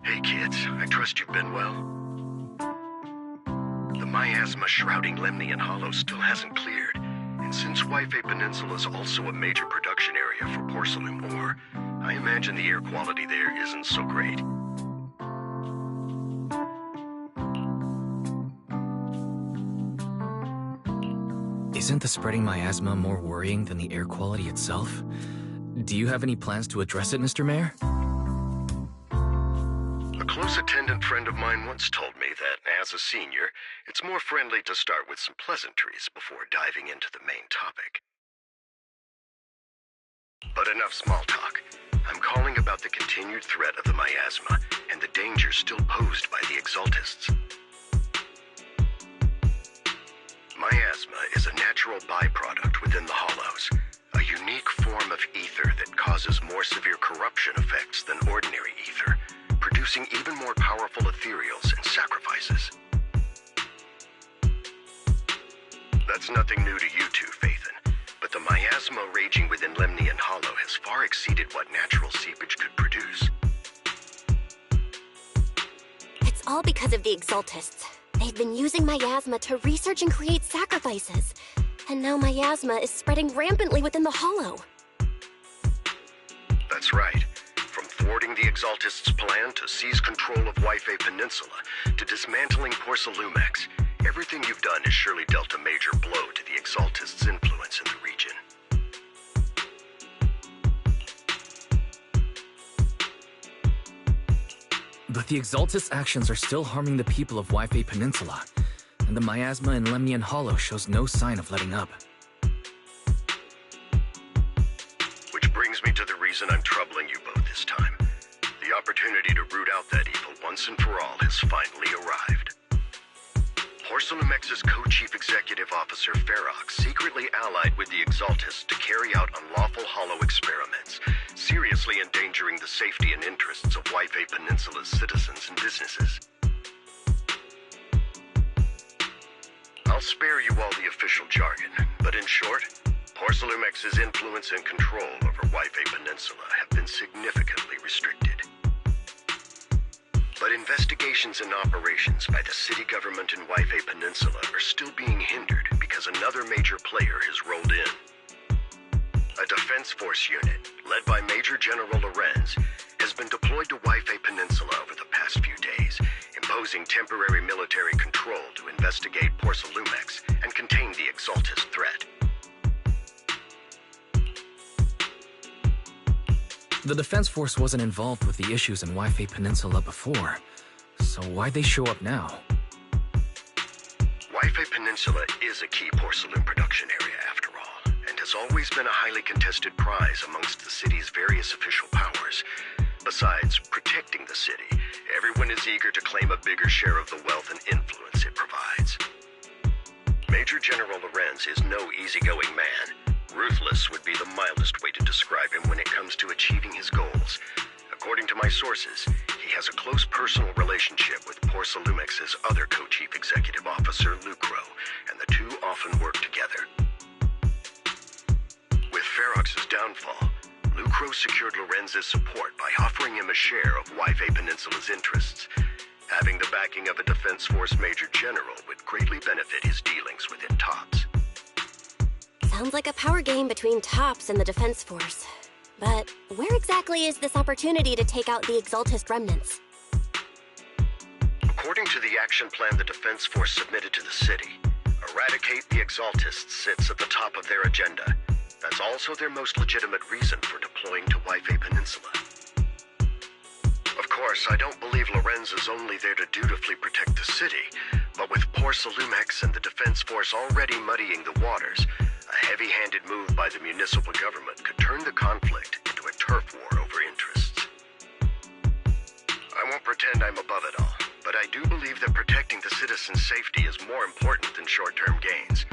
Hey kids, I trust you've been well. The miasma shrouding Lemnian Hollow still hasn't cleared, and since Wi-Fi Peninsula is also a major production area for porcelain ore, I imagine the air quality there isn't so great. Isn't the spreading miasma more worrying than the air quality itself? Do you have any plans to address it, Mr. Mayor? A close attendant friend of mine once told me that, as a senior, it's more friendly to start with some pleasantries before diving into the main topic. But enough small talk. I'm calling about the continued threat of the miasma and the danger still posed by the Exaltists. Miasma is a natural byproduct within the Hollows, a unique form of ether that causes more severe corruption effects than ordinary ether, producing even more powerful ethereals and sacrifices. That's nothing new to you two, Phaethon, but the miasma raging within Lemnian Hollow has far exceeded what natural seepage could produce. It's all because of the Exaltists. They've been using miasma to research and create sacrifices. And now miasma is spreading rampantly within the Hollow. That's right. From thwarting the Exaltists' plan to seize control of Wi-Fi Peninsula to dismantling Porcelumex, everything you've done has surely dealt a major blow to the Exaltists' influence in the region. But the Exaltists' actions are still harming the people of Wi-Fi Peninsula, and the miasma in Lemnian Hollow shows no sign of letting up. Which brings me to the reason I'm troubling you both this time. The opportunity to root out that evil once and for all has finally arrived. Porcelumex's co-chief executive officer, Ferox, secretly allied with the Exaltists to carry out unlawful hollow experiments, seriously endangering the safety and interests of Wi-Fi Peninsula's citizens and businesses. I'll spare you all the official jargon, but in short, Porcelumex's influence and control over Wi-Fi Peninsula have been significantly restricted. But investigations and operations by the city government in Wi-Fi Peninsula are still being hindered because another major player has rolled in. A defense force unit, led by Major General Lorenz, has been deployed to Wi-Fi Peninsula over the past few days, imposing temporary military control to investigate Porcelumex and contain the Exaltist threat. The Defense Force wasn't involved with the issues in Wi-Fi Peninsula before, so why'd they show up now? Wi-Fi Peninsula is a key porcelain production area after all, and has always been a highly contested prize amongst the city's various official powers. Besides protecting the city, everyone is eager to claim a bigger share of the wealth and influence it provides. Major General Lorenz is no easygoing man. Ruthless would be the mildest way to describe him when it comes to achieving his goals. According to my sources, he has a close personal relationship with Porcelumex's other co-chief executive officer, Lucro, and the two often work together. With Ferox's downfall, Lucro secured Lorenz's support by offering him a share of Wi-Fi Peninsula's interests. Having the backing of a Defense Force Major General would greatly benefit his dealings within TOPS. Sounds like a power game between TOPS and the Defense Force. But where exactly is this opportunity to take out the Exaltist remnants? According to the action plan the Defense Force submitted to the city, eradicate the Exaltists sits at the top of their agenda. That's also their most legitimate reason for deploying to Wi-Fi Peninsula. Of course, I don't believe Lorenz is only there to dutifully protect the city, but with Porcelumex and the Defense Force already muddying the waters, a heavy-handed move by the municipal government could turn the conflict into a turf war over interests. I won't pretend I'm above it all, but I do believe that protecting the citizens' safety is more important than short-term gains.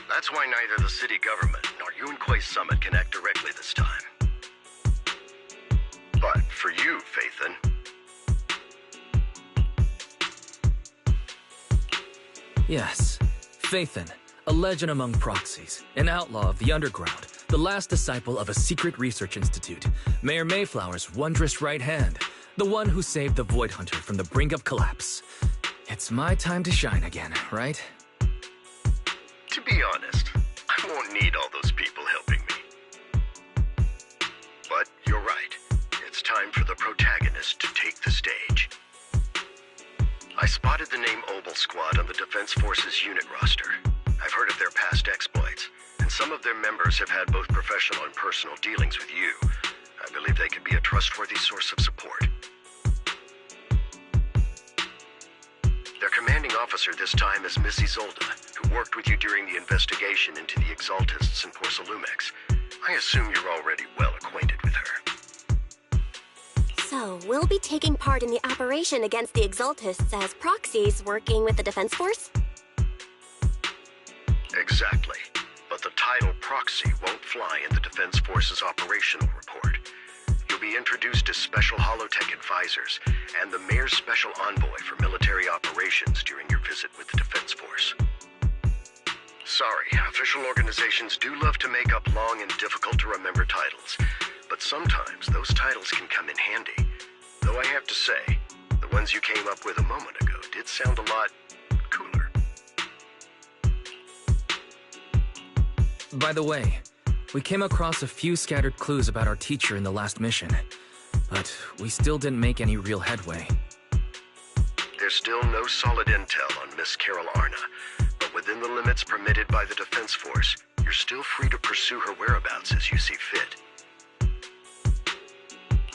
That's why neither the city government nor Yunque's summit can act directly this time. But for you, Phaethon... Yes, Phaethon, a legend among proxies, an outlaw of the underground, the last disciple of a secret research institute, Mayor Mayflower's wondrous right hand. The one who saved the Void Hunter from the brink of collapse. It's my time to shine again, right? To be honest, I won't need all those people helping me. But you're right. It's time for the protagonist to take the stage. I spotted the name Obel Squad on the Defense Forces unit roster. I've heard of their past exploits, and some of their members have had both professional and personal dealings with you. I believe they could be a trustworthy source of support. Their commanding officer this time is Miss Isolde, who worked with you during the investigation into the Exaltists in Porcelumex. I assume you're already well acquainted with her. So, we'll be taking part in the operation against the Exaltists as proxies working with the Defense Force? Exactly. But the title proxy won't fly in the Defense Force's operational report. You'll be introduced as Special Holotech Advisors and the Mayor's Special Envoy for military operations during your visit with the Defense Force. Sorry, official organizations do love to make up long and difficult-to-remember titles, but sometimes those titles can come in handy. Though I have to say, the ones you came up with a moment ago did sound a lot cooler. By the way, we came across a few scattered clues about our teacher in the last mission, but we still didn't make any real headway. There's still no solid intel on Miss Carol Arna, but within the limits permitted by the Defense Force, you're still free to pursue her whereabouts as you see fit.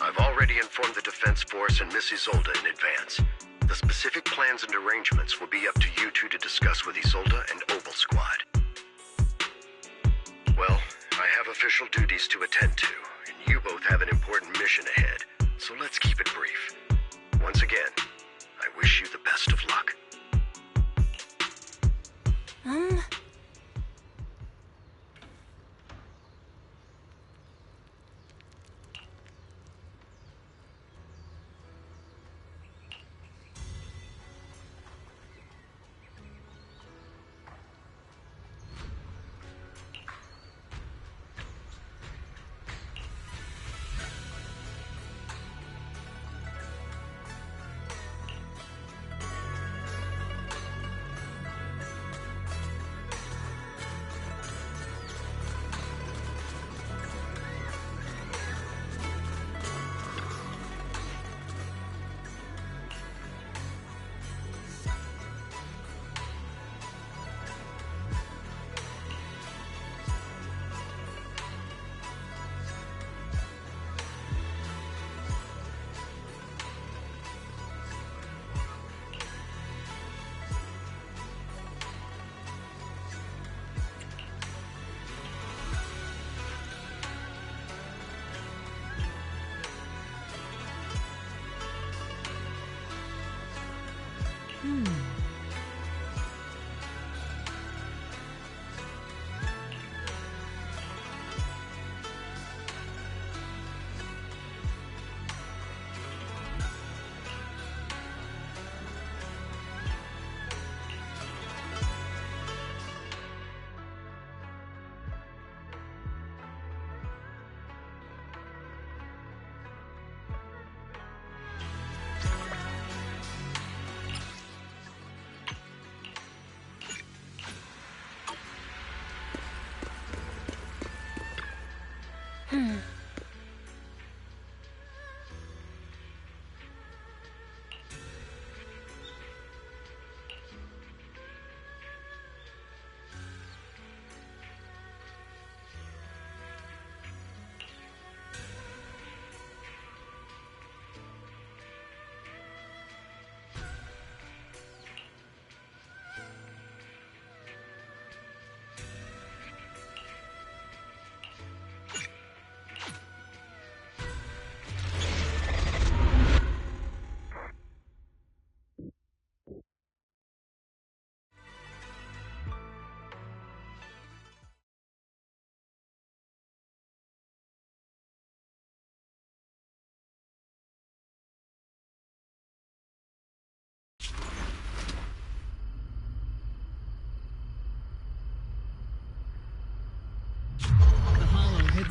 I've already informed the Defense Force and Miss Isolde in advance. The specific plans and arrangements will be up to you two to discuss with Isolde and Obel Squad. Well, I have official duties to attend to, and you both have an important mission ahead, so let's keep it brief. Once again, I wish you the best of luck.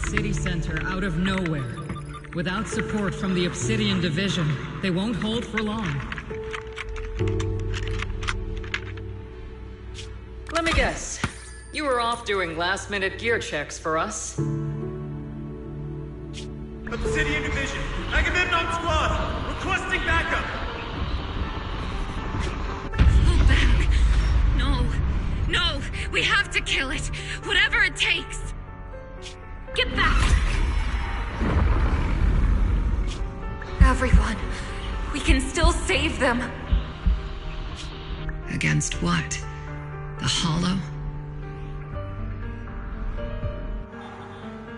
City center out of nowhere. Without support from the Obsidian Division, they won't hold for long. Let me guess. You were off doing last-minute gear checks for us. Obsidian Division, Agamemnon Squad, requesting backup! Fall back! No, no, we have to kill it, whatever it takes! Get back! Everyone, we can still save them! Against what? The Hollow?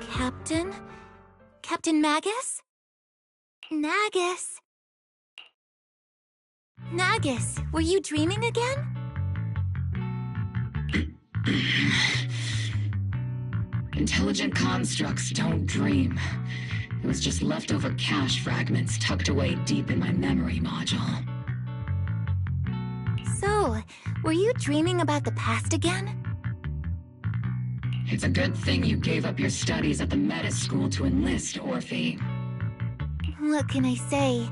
Captain? Captain Magus? Nagus? Nagus, were you dreaming again? Intelligent constructs don't dream. It was just leftover cache fragments tucked away deep in my memory module. So, were you dreaming about the past again? It's a good thing you gave up your studies at the Meta School to enlist, Orphe. What can I say?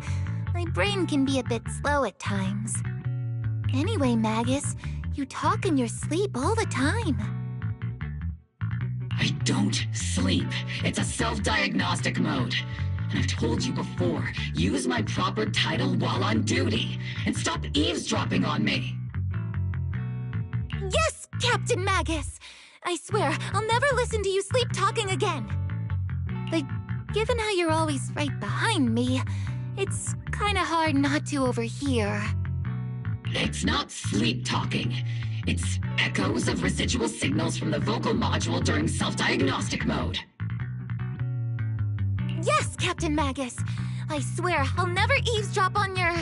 My brain can be a bit slow at times. Anyway, Magus, you talk in your sleep all the time. I don't sleep. It's a self-diagnostic mode. And I've told you before, use my proper title while on duty, and stop eavesdropping on me. Yes, Captain Magus! I swear, I'll never listen to you sleep-talking again. But given how you're always right behind me, it's kinda hard not to overhear. It's not sleep-talking. It's echoes of residual signals from the vocal module during self-diagnostic mode. Yes, Captain Magus! I swear, I'll never eavesdrop on your,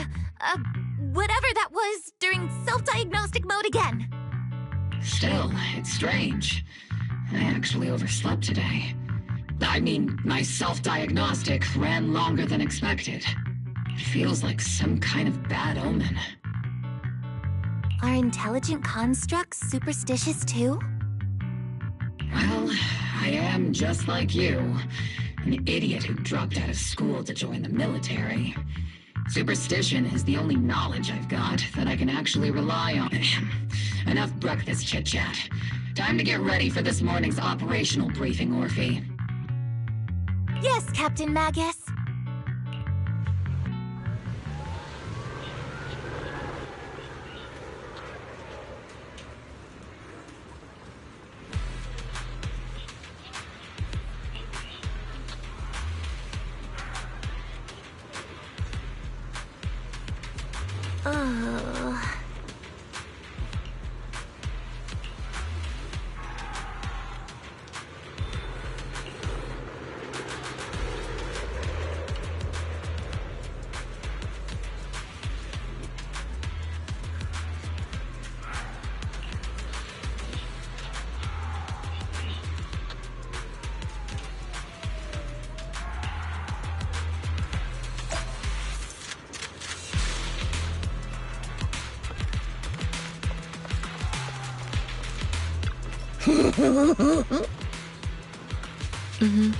whatever that was during self-diagnostic mode again. Still, it's strange. I actually overslept today. I mean, my self-diagnostic ran longer than expected. It feels like some kind of bad omen. Are intelligent constructs superstitious too? Well, I am just like you. An idiot who dropped out of school to join the military. Superstition is the only knowledge I've got that I can actually rely on. Enough breakfast chit-chat. Time to get ready for this morning's operational briefing, Orphe. Yes, Captain Magus. Mm-hmm.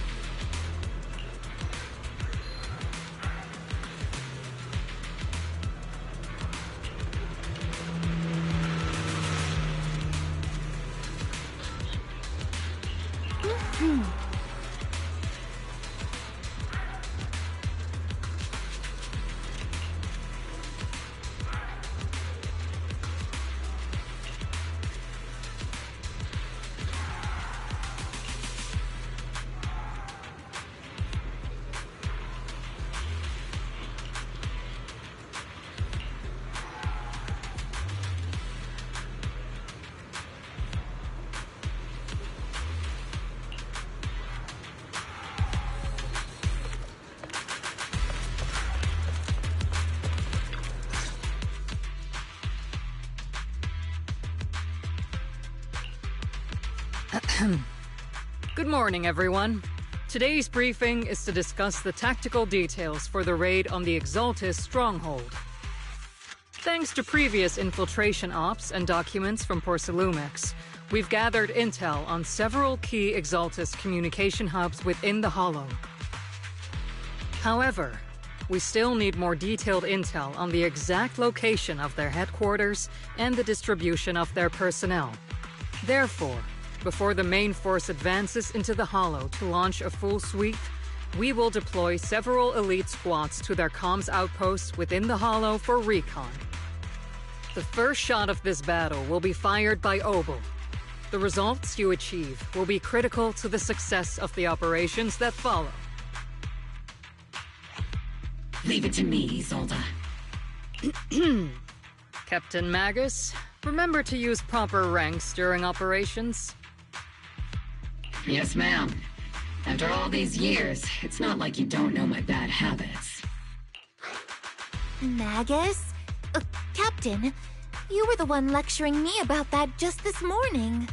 Good morning, everyone. Today's briefing is to discuss the tactical details for the raid on the Exaltis stronghold. Thanks to previous infiltration ops and documents from Porcelumex, we've gathered intel on several key Exaltis communication hubs within the Hollow. However, we still need more detailed intel on the exact location of their headquarters and the distribution of their personnel. Therefore, before the main force advances into the Hollow to launch a full sweep, we will deploy several elite squads to their comms outposts within the Hollow for recon. The first shot of this battle will be fired by Obel. The results you achieve will be critical to the success of the operations that follow. Leave it to me, Isolde. Captain Magus, remember to use proper ranks during operations. Yes, ma'am. After all these years, it's not like you don't know my bad habits. Magus? Captain, you were the one lecturing me about that just this morning.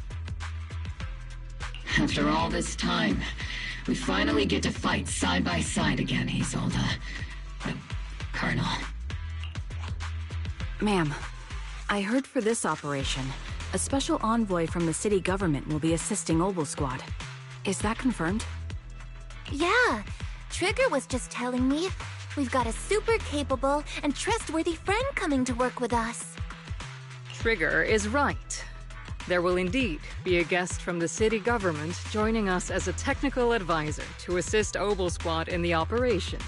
After all this time, we finally get to fight side by side again, Isolde. Colonel. Ma'am, I heard for this operation, a special envoy from the city government will be assisting Obel Squad. Is that confirmed? Yeah, Trigger was just telling me we've got a super capable and trustworthy friend coming to work with us. Trigger is right. There will indeed be a guest from the city government joining us as a technical advisor to assist Obel Squad in the operation.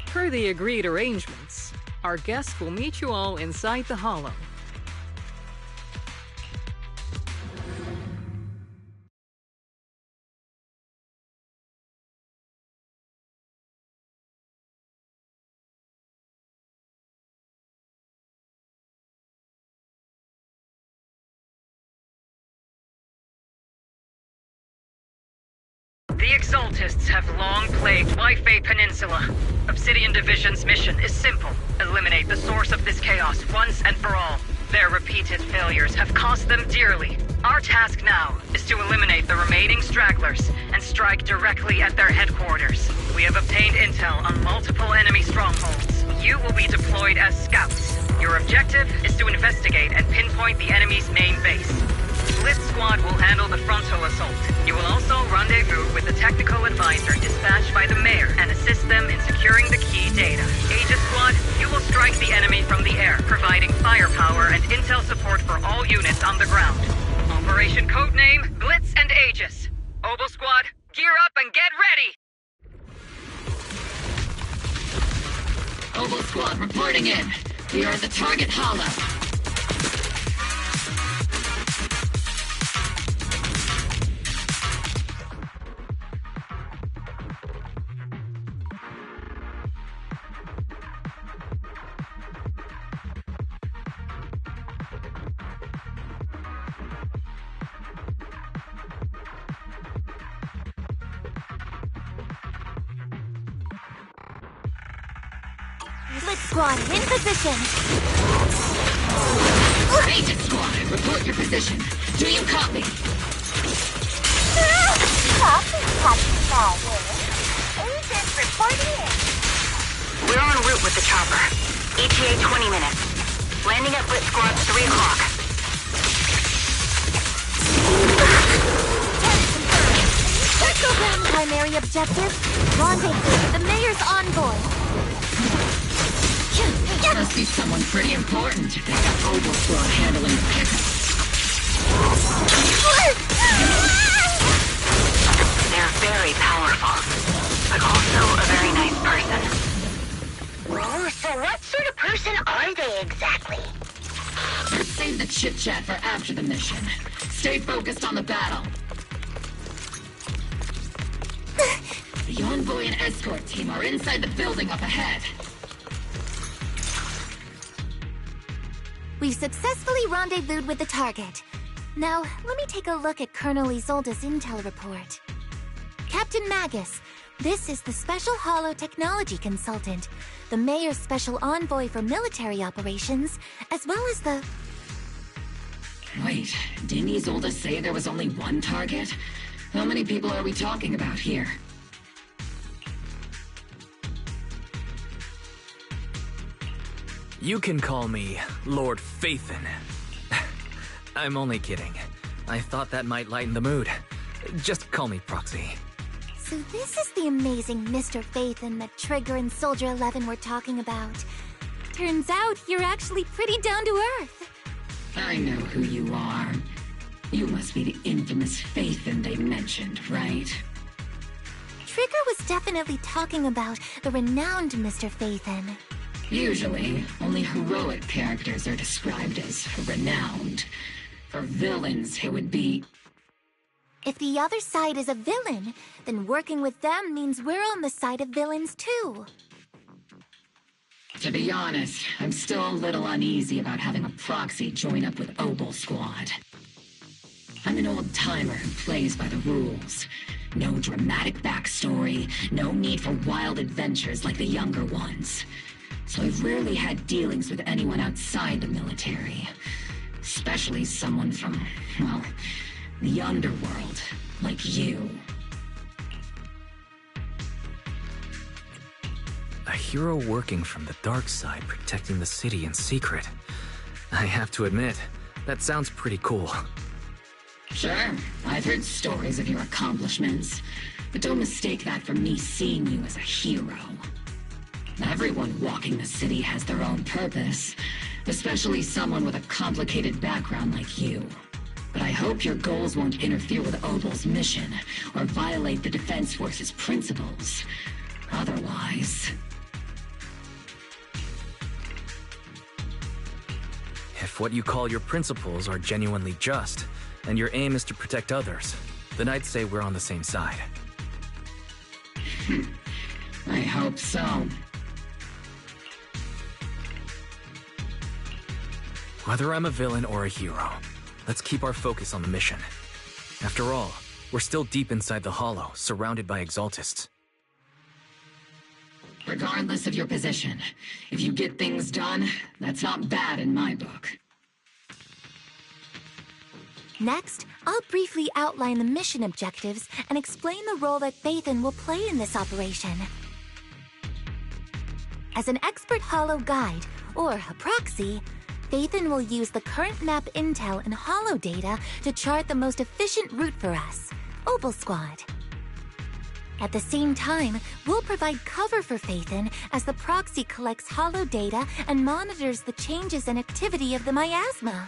Per the agreed arrangements, our guest will meet you all inside the Hollow. The Exaltists have long plagued Wi-Fi Peninsula. Obsidian Division's mission is simple. Eliminate the source of this chaos once and for all. Their repeated failures have cost them dearly. Our task now is to eliminate the remaining stragglers and strike directly at their headquarters. We have obtained intel on multiple enemy strongholds. You will be deployed as scouts. Your objective is to investigate and pinpoint the enemy's main base. Blitz Squad will handle the frontal assault. You will also rendezvous with the technical advisor dispatched by the mayor and assist them in securing the key data. Aegis Squad, you will strike the enemy from the air, providing firepower and intel support for all units on the ground. Operation Codename Blitz and Aegis. Obel Squad, gear up and get ready! Obel Squad reporting in. We are at the target hollow. Blitz Squad, in position! Agent Squad, report your position. Do you copy? Copy, Captain Magus. Agent reporting in. We're en route with the chopper. ETA 20 minutes. Landing at Blitz Squad 3 o'clock. Program primary objective. Rendezvous with the mayor's envoy. Must be someone pretty important if they got Obel Squad handling the pickup. They're very powerful, but also a very nice person. Oh, so what sort of person are they exactly? Let's save the chit-chat for after the mission. Stay focused on the battle. The envoy and escort team are inside the building up ahead. We've successfully rendezvoused with the target. Now, let me take a look at Colonel Isolde's intel report. Captain Magus, this is the Special Hollow Technology Consultant, the Mayor's Special Envoy for Military Operations, as well as the... Wait, didn't Isolde say there was only one target? How many people are we talking about here? You can call me Lord Phaethon. I'm only kidding. I thought that might lighten the mood. Just call me Proxy. So this is the amazing Mr. Phaethon that Trigger and Soldier 11 were talking about. Turns out you're actually pretty down to earth. I know who you are. You must be the infamous Phaethon they mentioned, right? Trigger was definitely talking about the renowned Mr. Phaethon. Usually, only heroic characters are described as renowned. For villains, it would be... If the other side is a villain, then working with them means we're on the side of villains too. To be honest, I'm still a little uneasy about having a proxy join up with Obel Squad. I'm an old-timer who plays by the rules. No dramatic backstory, no need for wild adventures like the younger ones. So I've rarely had dealings with anyone outside the military. Especially someone from, well, the underworld, like you. A hero working from the dark side, protecting the city in secret. I have to admit, that sounds pretty cool. Sure, I've heard stories of your accomplishments, but don't mistake that for me seeing you as a hero. Everyone walking the city has their own purpose, especially someone with a complicated background like you. But I hope your goals won't interfere with Obel's mission, or violate the Defense Force's principles. Otherwise... If what you call your principles are genuinely just, and your aim is to protect others, then I'd say we're on the same side. I hope so. Whether I'm a villain or a hero, let's keep our focus on the mission. After all, we're still deep inside the Hollow, surrounded by Exaltists. Regardless of your position, if you get things done, that's not bad in my book. Next, I'll briefly outline the mission objectives and explain the role that Phaethon will play in this operation. As an expert Hollow guide, or a proxy, Phaethon will use the current map intel and Hollow data to chart the most efficient route for us, Obel Squad. At the same time, we'll provide cover for Phaethon as the proxy collects Hollow data and monitors the changes and activity of the miasma.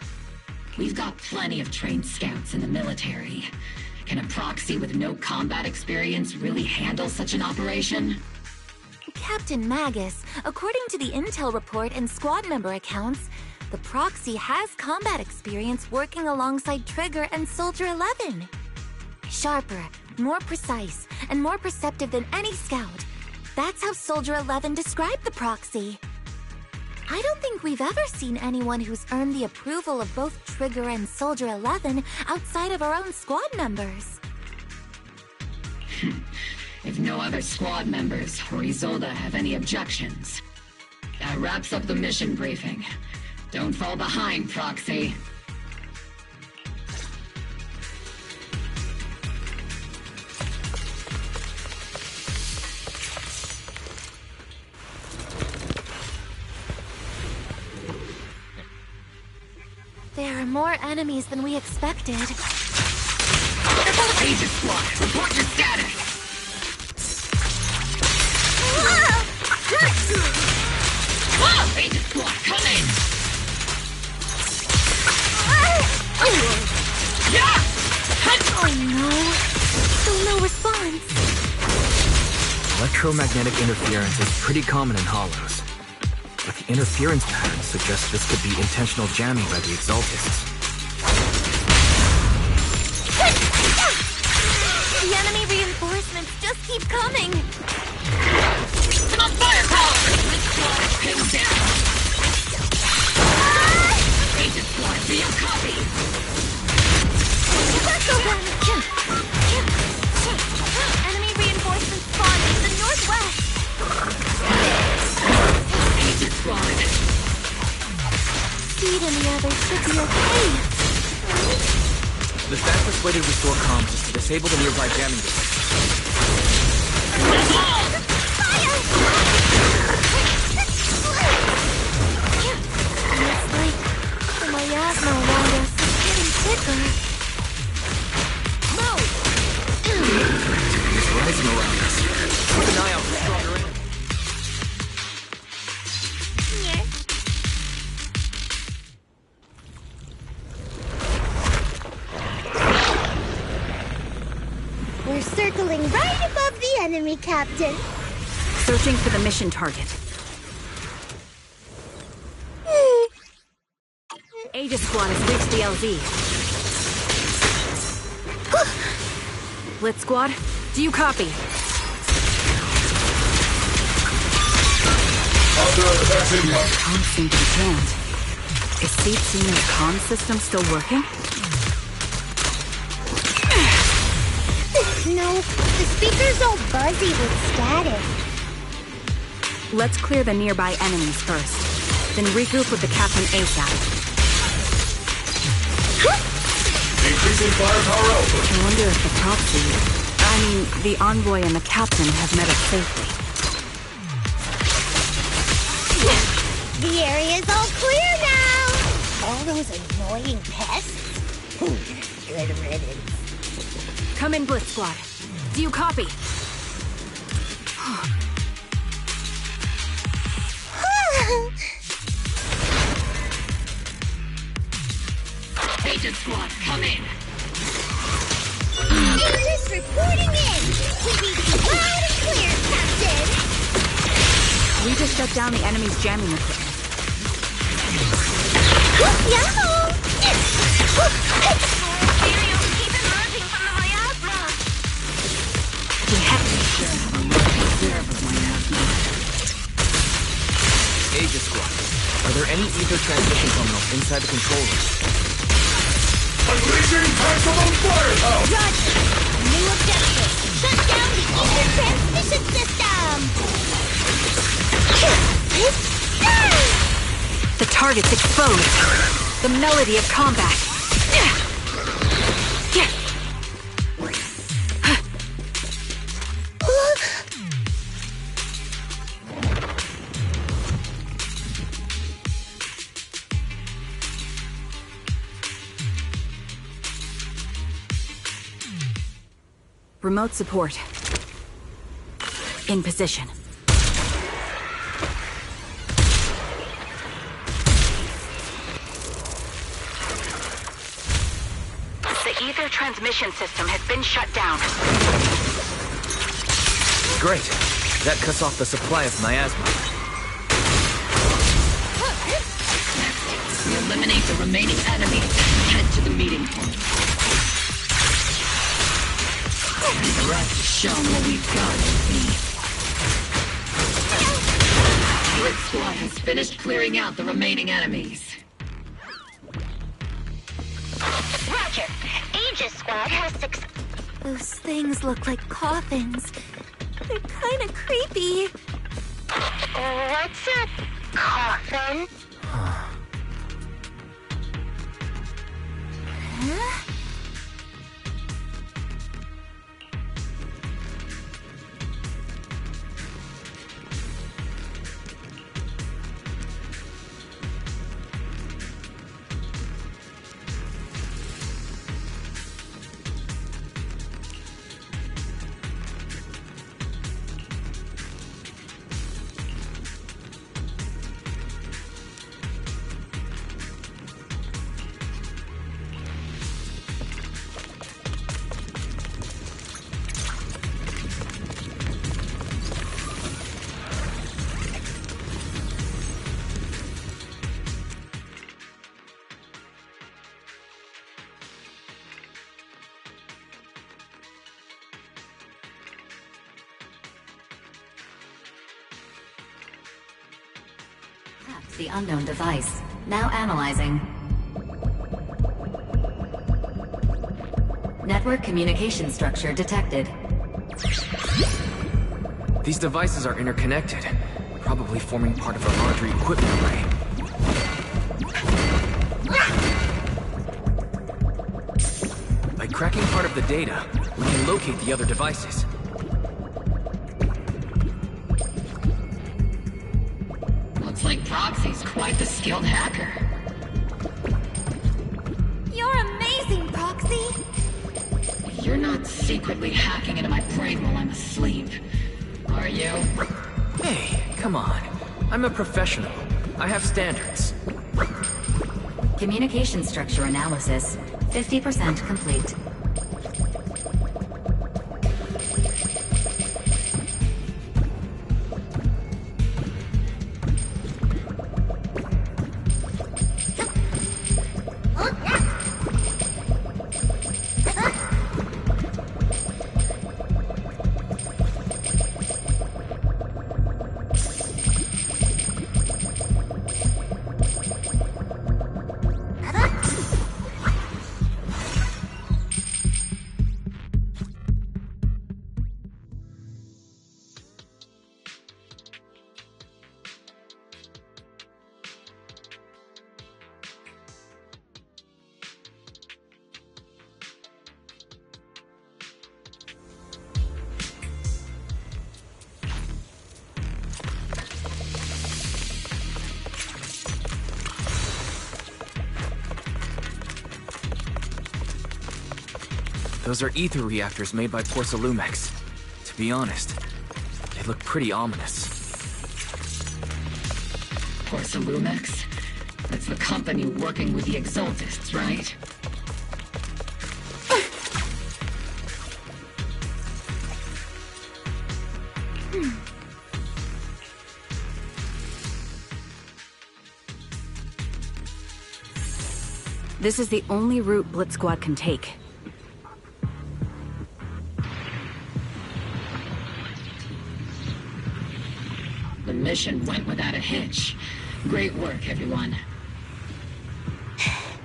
We've got plenty of trained scouts in the military. Can a proxy with no combat experience really handle such an operation? Captain Magus, according to the intel report and squad member accounts, the proxy has combat experience working alongside Trigger and Soldier 11. Sharper, more precise, and more perceptive than any scout. That's how Soldier 11 described the proxy. I don't think we've ever seen anyone who's earned the approval of both Trigger and Soldier 11 outside of our own squad members. If no other squad members or Isolde have any objections, that wraps up the mission briefing. Don't fall behind, Proxy. There are more enemies than we expected. Agent Squad, report your status! Agent Squad, come in! Oh no! Still no response. Electromagnetic interference is pretty common in Hollows, but the interference pattern suggests this could be intentional jamming by the Exaltists. The enemy reinforcements just keep coming! Come on, firepower! Pinned down! Agent Squad, be a copy! Let's go then! Enemy reinforcements spawning in the northwest! Agent Squad! Speed and the others should be okay. The fastest way to restore comms is to disable the nearby jamming device. Fire! Looks like the miasma around us is getting thicker. It's rising We're circling right above the enemy, Captain. Searching for the mission target. Aegis Squad has reached the LZ. Blitz Squad, do you copy? Comms seem to be jammed. Is Seed Senior's comm system still working? No, the speaker's all buzzy with static. Let's clear the nearby enemies first, then regroup with the Captain ASAP. Increasing firepower output. I wonder if the the envoy and the Captain have met us safely. The area's all clear now! All those annoying pests? Good riddance. Come in, Blitz Squad. Do you copy? Agent Squad, come in. Agents reporting in! We read you loud and clear, Captain! We just shut down the enemy's jamming equipment. Yahoo! Keep emerging from the miasma! Aegis Squad, are there any ether transmission terminals inside the control room? Unleashing maximum firepower! Roger! New objective! Shut down the ether transmission system! The target's exposed. The melody of combat. Remote support. In position. The ether transmission system has been shut down. Great. That cuts off the supply of miasma. We eliminate the remaining enemies. Head to the meeting point. The rest is shown what we've got, Blitz Squad has finished clearing out the remaining enemies. Roger! Aegis Squad has Those things look like coffins. They're kind of creepy. What's a coffin? Huh? The unknown device. Now analyzing. Network communication structure detected. These devices are interconnected, probably forming part of a larger equipment array. By cracking part of the data, we can locate the other devices. Looks like Proxy's quite the skilled hacker. You're amazing, Proxy! You're not secretly hacking into my brain while I'm asleep, are you? Hey, come on. I'm a professional. I have standards. Communication structure analysis. 50% complete. Those are ether reactors made by Porcelumex. To be honest, they look pretty ominous. Porcelumex? That's the company working with the Exaltists, right? This is the only route Blitz Squad can take. The mission went without a hitch. Great work, everyone.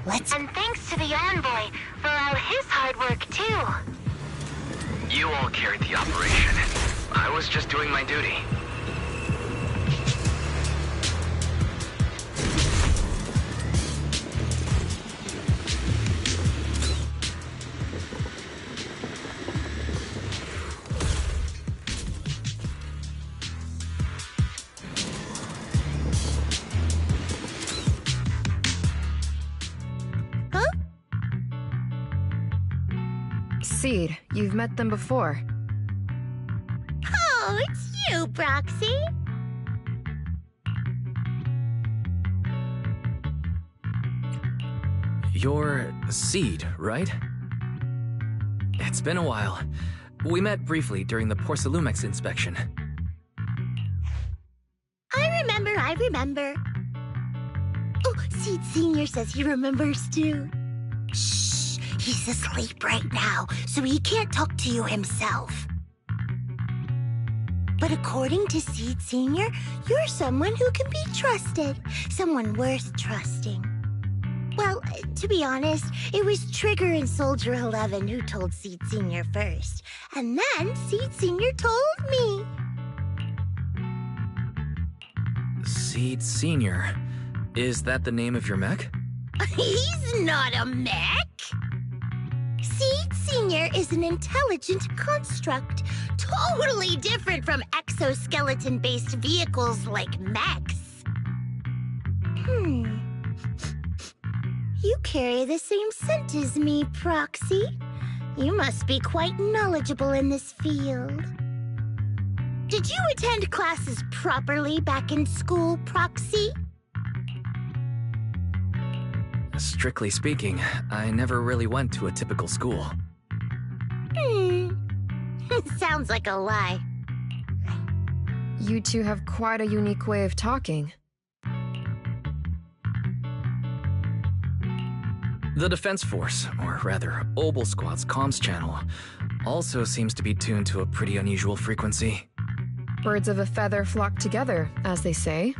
And thanks to the envoy for all his hard work, too. You all carried the operation. I was just doing my duty. Seed, you've met them before. Oh, it's you, Proxy. You're Seed, right? It's been a while. We met briefly during the Porcelumex inspection. I remember. Oh, Seed Senior says he remembers too. Shh, he's asleep right now, so he can't talk to you himself. But according to Seed Senior, you're someone who can be trusted. Someone worth trusting. Well, to be honest, it was Trigger and Soldier 11 who told Seed Senior first. And then Seed Senior told me. Seed Senior? Is that the name of your mech? He's not a mech. Seed Senior is an intelligent construct, totally different from exoskeleton-based vehicles like mechs. You carry the same scent as me, Proxy. You must be quite knowledgeable in this field. Did you attend classes properly back in school, Proxy? Strictly speaking, I never really went to a typical school. Sounds like a lie. You two have quite a unique way of talking. The Defense Force, or rather, Obel Squad's comms channel, also seems to be tuned to a pretty unusual frequency. Birds of a feather flock together, as they say.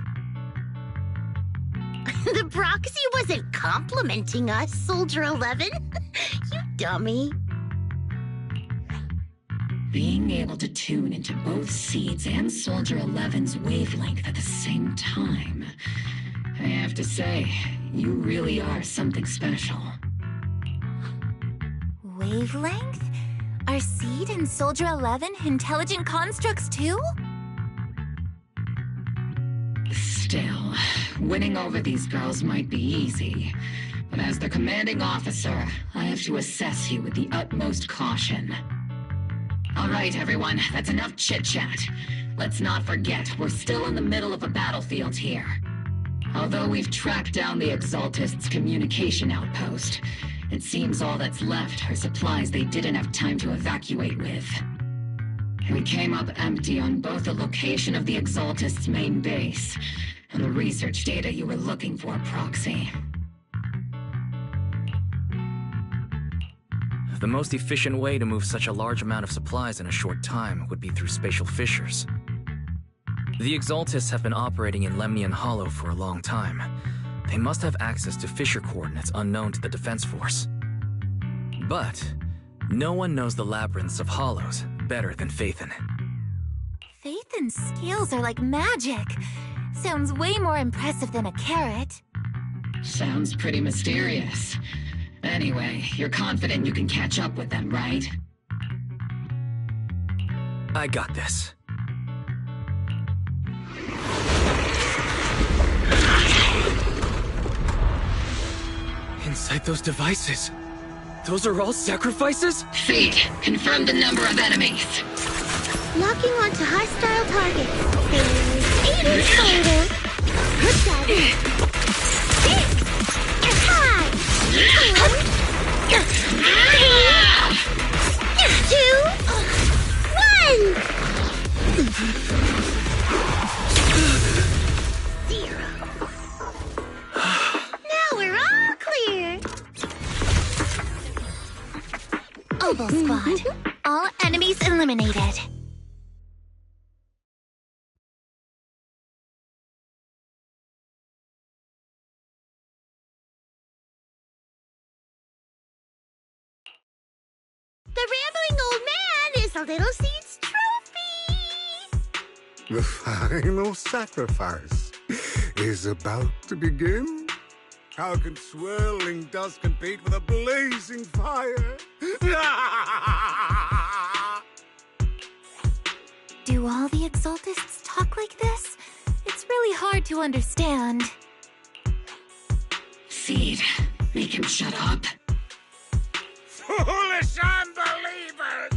The Proxy wasn't complimenting us, Soldier 11. You dummy. Being able to tune into both Seed's and Soldier 11's wavelength at the same time. I have to say, you really are something special. Wavelength? Are Seed and Soldier 11 intelligent constructs too? Still, winning over these girls might be easy. But as their commanding officer, I have to assess you with the utmost caution. All right, everyone, that's enough chit-chat. Let's not forget, we're still in the middle of a battlefield here. Although we've tracked down the Exaltists' communication outpost, it seems all that's left are supplies they didn't have time to evacuate with. We came up empty on both the location of the Exaltists' main base and the research data you were looking for, Proxy. The most efficient way to move such a large amount of supplies in a short time would be through spatial fissures. The Exaltists have been operating in Lemnian Hollow for a long time. They must have access to fissure coordinates unknown to the Defense Force. But no one knows the labyrinths of hollows better than Phaethon. Phaethon's skills are like magic. Sounds way more impressive than a carrot. Sounds pretty mysterious. Anyway, you're confident you can catch up with them, right? I got this. Inside those devices, Those are all sacrifices? Fate, confirm the number of enemies. Locking onto hostile targets. There's 8 in total. Good diving. 6. Hi. 1. 2. 1. 0. Now we're all clear. Oval Squad. All enemies eliminated. The rambling old man is a little seed's trophy. The final sacrifice is about to begin. How can swirling dust compete with a blazing fire? Do all the Exaltists talk like this? It's really hard to understand. Seed, make him shut up. Foolish unbelievers!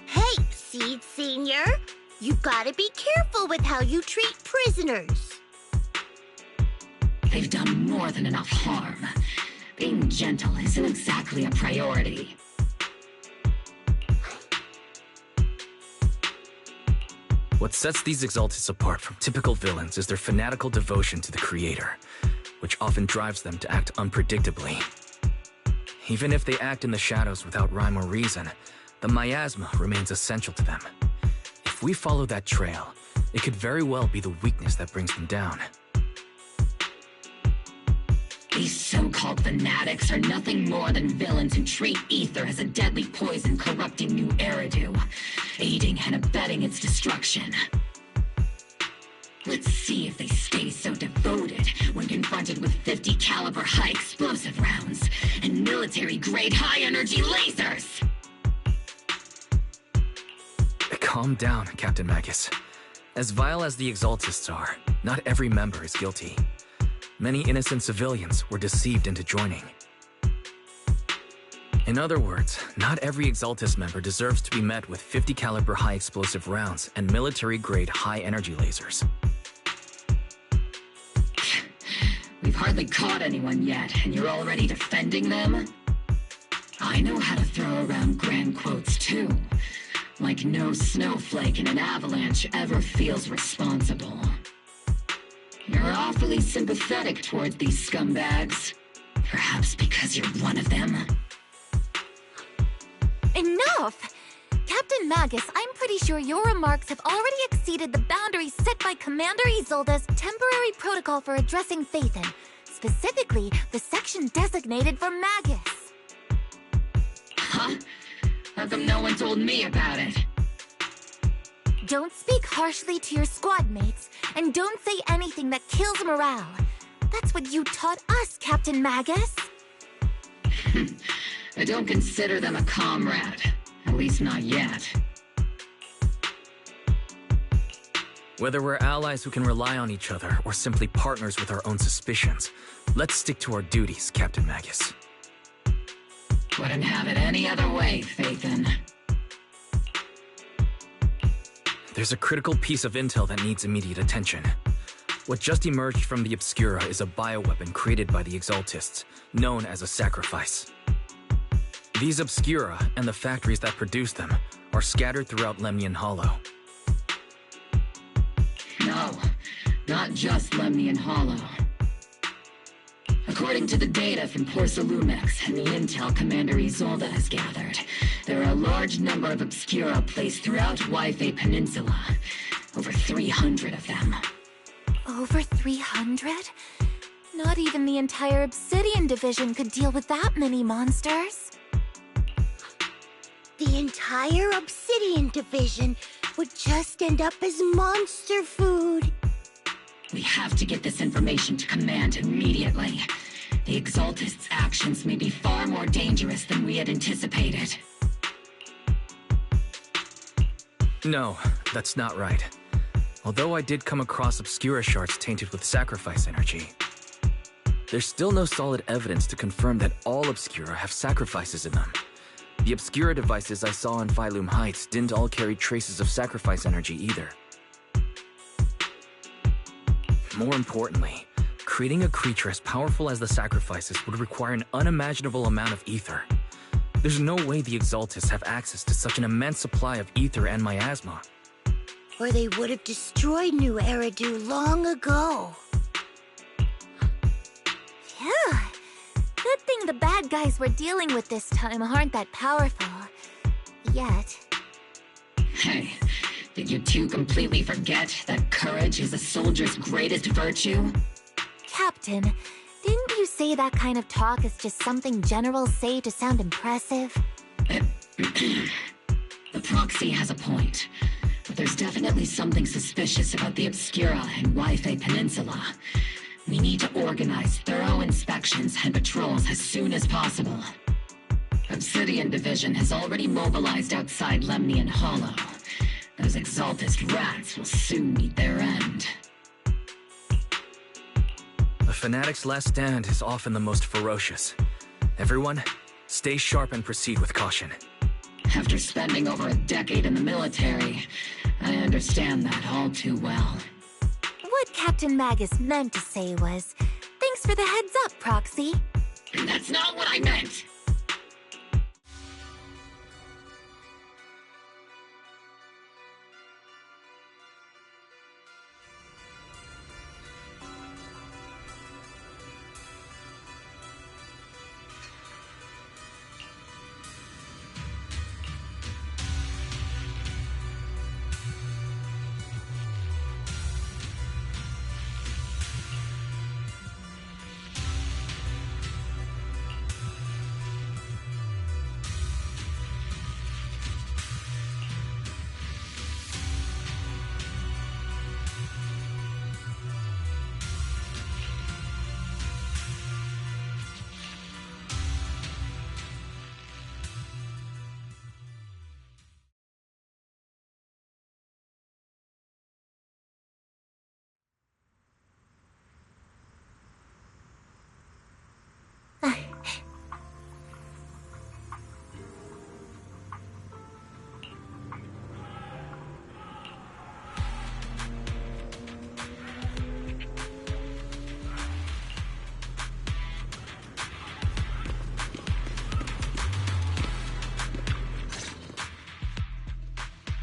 Hey, Seed Senior. You gotta be careful with how you treat prisoners. They've done more than enough harm. Being gentle isn't exactly a priority. What sets these Exaltists apart from typical villains is their fanatical devotion to the Creator, which often drives them to act unpredictably. Even if they act in the shadows without rhyme or reason, the miasma remains essential to them. If we follow that trail, it could very well be the weakness that brings them down. These so-called fanatics are nothing more than villains who treat ether as a deadly poison corrupting new Eridu, aiding and abetting its destruction. Let's see if they stay so devoted when confronted with 50 caliber high explosive rounds and military-grade high-energy lasers! Calm down, Captain Magus. As vile as the Exaltists are, not every member is guilty. Many innocent civilians were deceived into joining. In other words, not every Exaltist member deserves to be met with 50 caliber high explosive rounds and military-grade high-energy lasers. We've hardly caught anyone yet, and you're already defending them? I know how to throw around grand quotes too. Like no snowflake in an avalanche ever feels responsible. You're awfully sympathetic towards these scumbags. Perhaps because you're one of them? Enough! Captain Magus, I'm pretty sure your remarks have already exceeded the boundaries set by Commander Isolde's temporary protocol for addressing Phaethon, specifically the section designated for Magus. Huh? How come no one told me about it? Don't speak harshly to your squad mates, and don't say anything that kills morale. That's what you taught us, Captain Magus. I don't consider them a comrade. At least not yet. Whether we're allies who can rely on each other or simply partners with our own suspicions, let's stick to our duties, Captain Magus. Wouldn't have it any other way, Phaethon. There's a critical piece of intel that needs immediate attention. What just emerged from the Obscura is a bioweapon created by the Exaltists, known as a sacrifice. These Obscura, and the factories that produce them, are scattered throughout Lemnian Hollow. No, not just Lemnian Hollow. According to the data from Porcelumex and the intel Commander Isolde has gathered, there are a large number of Obscura placed throughout Wi-Fi Peninsula. Over 300 of them. Over 300? Not even the entire Obsidian Division could deal with that many monsters. The entire Obsidian Division would just end up as monster food. We have to get this information to Command immediately. The Exaltists' actions may be far more dangerous than we had anticipated. No, that's not right. Although I did come across Obscura shards tainted with sacrifice energy. there's still no solid evidence to confirm that all Obscura have sacrifices in them. The Obscura devices I saw in Phylum Heights didn't all carry traces of sacrifice energy either. More importantly, creating a creature as powerful as the sacrifices would require an unimaginable amount of ether. There's no way the Exaltists have access to such an immense supply of ether and miasma. Or they would have destroyed New Eridu long ago. Phew. Good thing the bad guys we're dealing with this time aren't that powerful. Yet. Hey, did you two completely forget that courage is a soldier's greatest virtue? Captain, didn't you say that kind of talk is just something generals say to sound impressive? The proxy has a point, but there's definitely something suspicious about the Obscura and Wi-Fi Peninsula. We need to organize thorough inspections and patrols as soon as possible. Obsidian Division has already mobilized outside Lemnian Hollow. Those Exaltist rats will soon meet their end. A fanatic's last stand is often the most ferocious. Everyone, stay sharp and proceed with caution. After spending over a decade in the military, I understand that all too well. What Captain Magus meant to say was, thanks for the heads up, Proxy. That's not what I meant!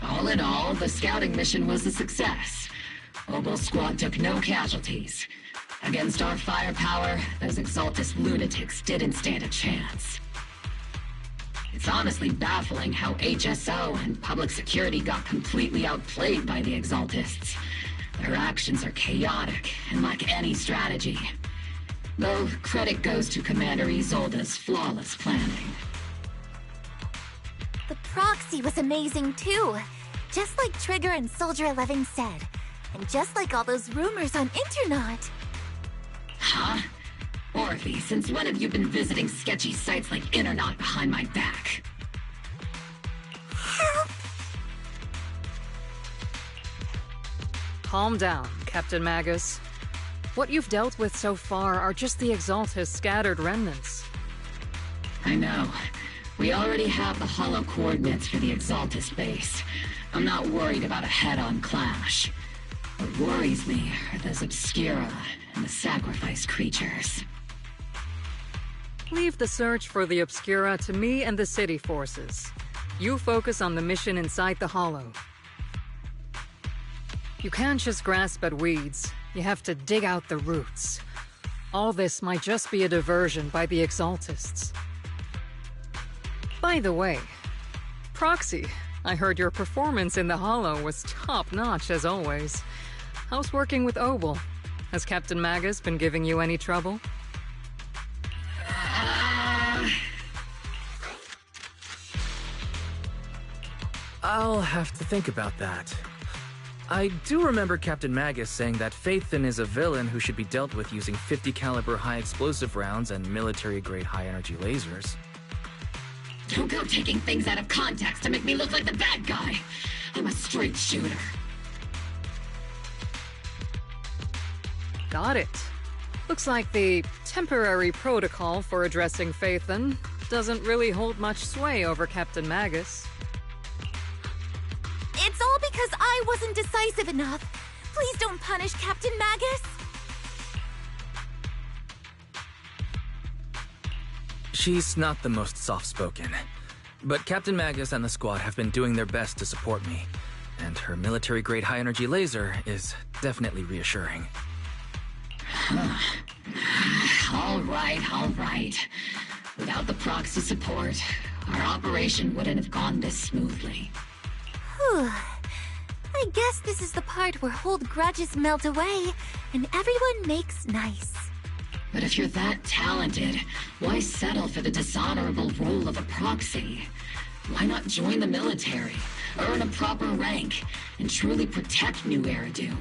All in all, the scouting mission was a success. Obel Squad took no casualties. Against our firepower, those Exaltist lunatics didn't stand a chance. It's honestly baffling how HSO and public security got completely outplayed by the Exaltists. Their actions are chaotic and lack any strategy. Though credit goes to Commander Isolde's flawless planning. The proxy was amazing too. Just like Trigger and Soldier 11 said. And just like all those rumors on Internet. Huh? Orphe, since when have you been visiting sketchy sites like Internet behind my back? Help! Calm down, Captain Magus. What you've dealt with so far are just the Exaltist scattered remnants. I know. We already have the hollow coordinates for the Exaltist base. I'm not worried about a head-on clash. What worries me are those Obscura and the sacrifice creatures. Leave the search for the Obscura to me and the city forces. You focus on the mission inside the Hollow. You can't just grasp at weeds. You have to dig out the roots. All this might just be a diversion by the Exaltists. By the way, Proxy, I heard your performance in the Hollow was top-notch as always. How's working with Obel? Has Captain Magus been giving you any trouble? I'll have to think about that. I do remember Captain Magus saying that Phaethon is a villain who should be dealt with using 50 caliber high explosive rounds and military-grade high-energy lasers. Don't go taking things out of context to make me look like the bad guy. I'm a straight shooter. Got it. Looks like the temporary protocol for addressing Phaethon doesn't really hold much sway over Captain Magus. It's all because I wasn't decisive enough. Please don't punish Captain Magus. She's not the most soft-spoken, but Captain Magus and the squad have been doing their best to support me, and her military-grade high-energy laser is definitely reassuring. All right. Without the proxy support, our operation wouldn't have gone this smoothly. Whew. I guess this is the part where old grudges melt away and everyone makes nice. But if you're that talented, why settle for the dishonorable role of a proxy? Why not join the military, earn a proper rank, and truly protect New Eridu?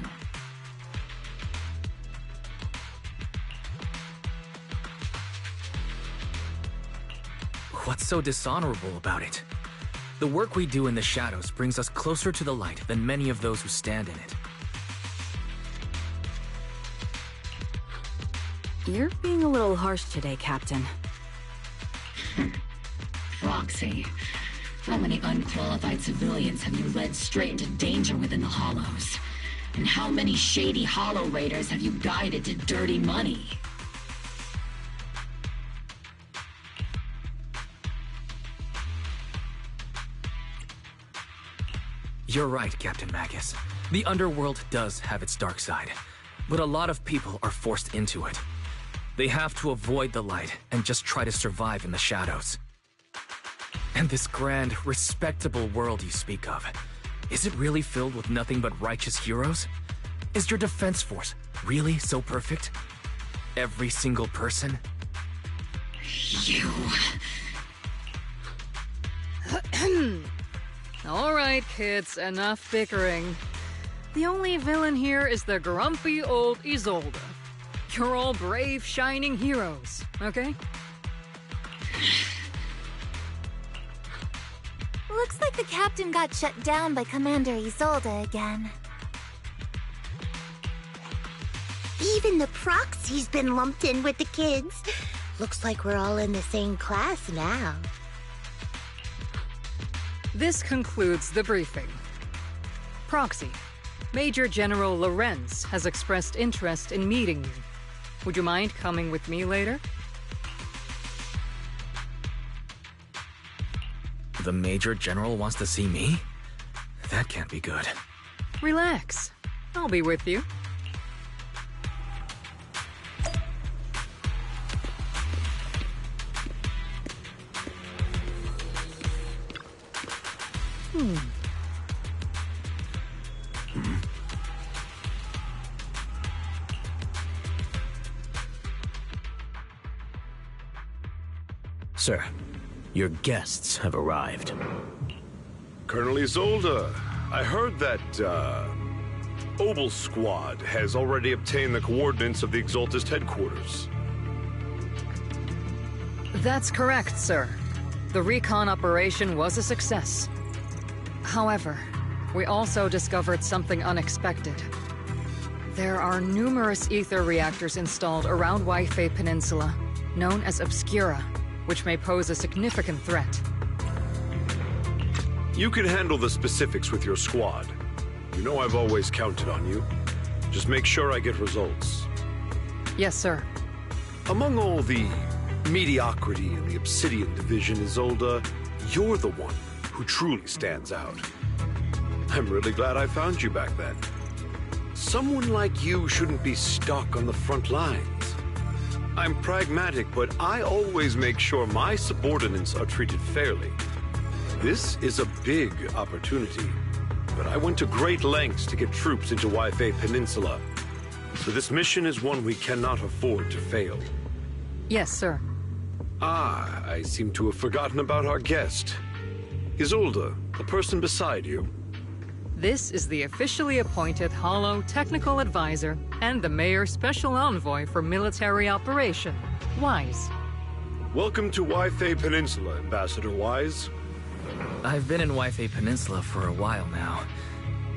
What's so dishonorable about it? The work we do in the shadows brings us closer to the light than many of those who stand in it. You're being a little harsh today, Captain. Proxy. How many unqualified civilians have you led straight into danger within the Hollows? And how many shady Hollow Raiders have you guided to dirty money? You're right, Captain Magus. The underworld does have its dark side, but a lot of people are forced into it. They have to avoid the light and just try to survive in the shadows. And this grand, respectable world you speak of, is it really filled with nothing but righteous heroes? Is your defense force really so perfect? Every single person? You... All right, kids, enough bickering. The only villain here is the grumpy old Isolde. You're all brave, shining heroes, okay? Looks like the captain got shut down by Commander Isolde again. Even the proxy's been lumped in with the kids. Looks like we're all in the same class now. This concludes the briefing. Proxy, Major General Lorenz has expressed interest in meeting you. Would you mind coming with me later? The Major General wants to see me? That can't be good. Relax. I'll be with you. Sir, your guests have arrived. Colonel Isolde, I heard that, Obel Squad has already obtained the coordinates of the Exaltist headquarters. That's correct, sir. The recon operation was a success. However, we also discovered something unexpected. There are numerous ether reactors installed around Waifei Peninsula, known as Obscura, which may pose a significant threat. You can handle the specifics with your squad. You know I've always counted on you. Just make sure I get results. Yes, sir. Among all the mediocrity in the Obsidian Division, Isolde, you're the one who truly stands out. I'm really glad I found you back then. Someone like you shouldn't be stuck on the front lines. I'm pragmatic, but I always make sure my subordinates are treated fairly. This is a big opportunity, but I went to great lengths to get troops into Waifei Peninsula. So this mission is one we cannot afford to fail. Yes, sir. Ah, I seem to have forgotten about our guest. Isolde, the person beside you. This is the officially appointed Hollow Technical Advisor and the Mayor's Special Envoy for Military Operation, Wise. Welcome to Waifei Peninsula, Ambassador Wise. I've been in Waifei Peninsula for a while now.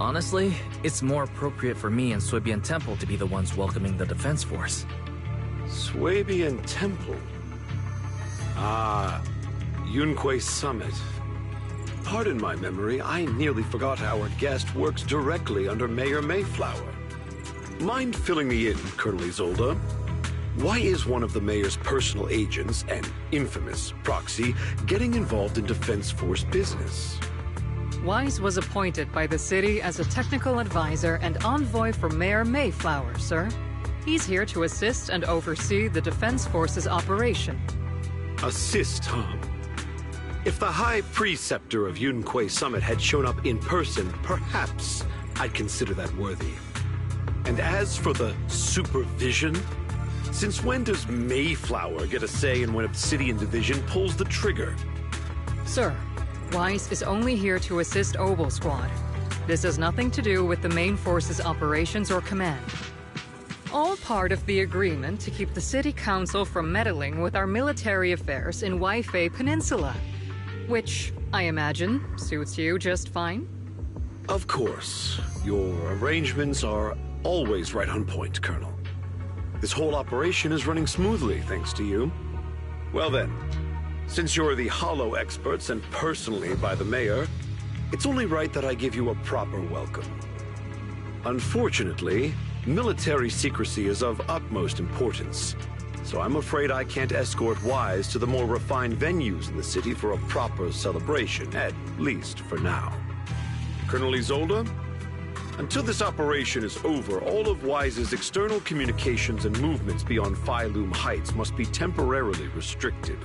Honestly, it's more appropriate for me and Suibian Temple to be the ones welcoming the Defense Force. Swabian Temple. Ah, Yunque Summit. Pardon my memory, I nearly forgot our guest works directly under Mayor Mayflower. Mind filling me in, Colonel Isolde? Why is one of the mayor's personal agents, an infamous proxy, getting involved in Defense Force business? Wise was appointed by the city as a technical advisor and envoy for Mayor Mayflower, sir. He's here to assist and oversee the Defense Force's operation. Assist, huh? If the High Preceptor of Yunque Summit had shown up in person, perhaps I'd consider that worthy. And as for the supervision, since when does Mayflower get a say in when Obsidian Division pulls the trigger? Sir, Wise is only here to assist Obel Squad. This has nothing to do with the main force's operations or command. All part of the agreement to keep the City Council from meddling with our military affairs in Waifei Peninsula. Which, I imagine, suits you just fine? Of course. Your arrangements are always right on point, Colonel. This whole operation is running smoothly, thanks to you. Well then, since you're the Hollow experts and personally by the Mayor, it's only right that I give you a proper welcome. Unfortunately, military secrecy is of utmost importance, so I'm afraid I can't escort Wise to the more refined venues in the city for a proper celebration, at least for now. Colonel Isolde? Until this operation is over, all of Wise's external communications and movements beyond Phylum Heights must be temporarily restricted.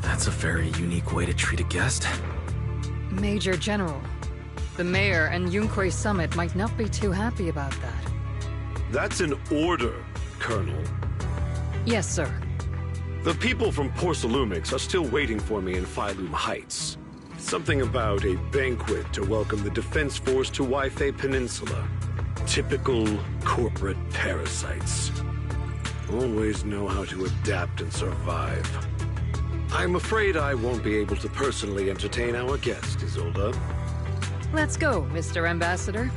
That's a very unique way to treat a guest. Major General, the Mayor and Yunque Summit might not be too happy about that. That's an order, Colonel. Yes, sir. The people from Porcelumix are still waiting for me in Phylum Heights. Something about a banquet to welcome the Defense Force to Waifei Peninsula. Typical corporate parasites. Always know how to adapt and survive. I'm afraid I won't be able to personally entertain our guest, Isolde. Let's go, Mr. Ambassador.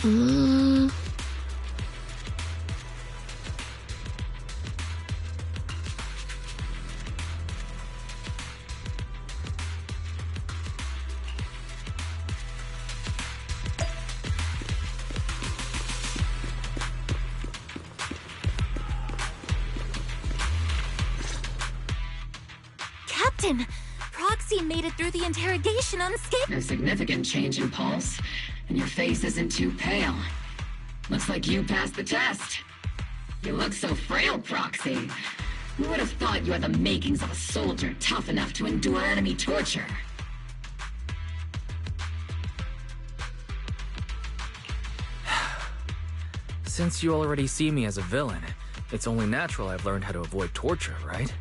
Hmm? Captain! Proxy made it through the interrogation unscathed. No significant change in pulse, and your face isn't too pale. Looks like you passed the test. You look so frail, Proxy. Who would have thought you had the makings of a soldier tough enough to endure enemy torture? Since you already see me as a villain, it's only natural I've learned how to avoid torture, right?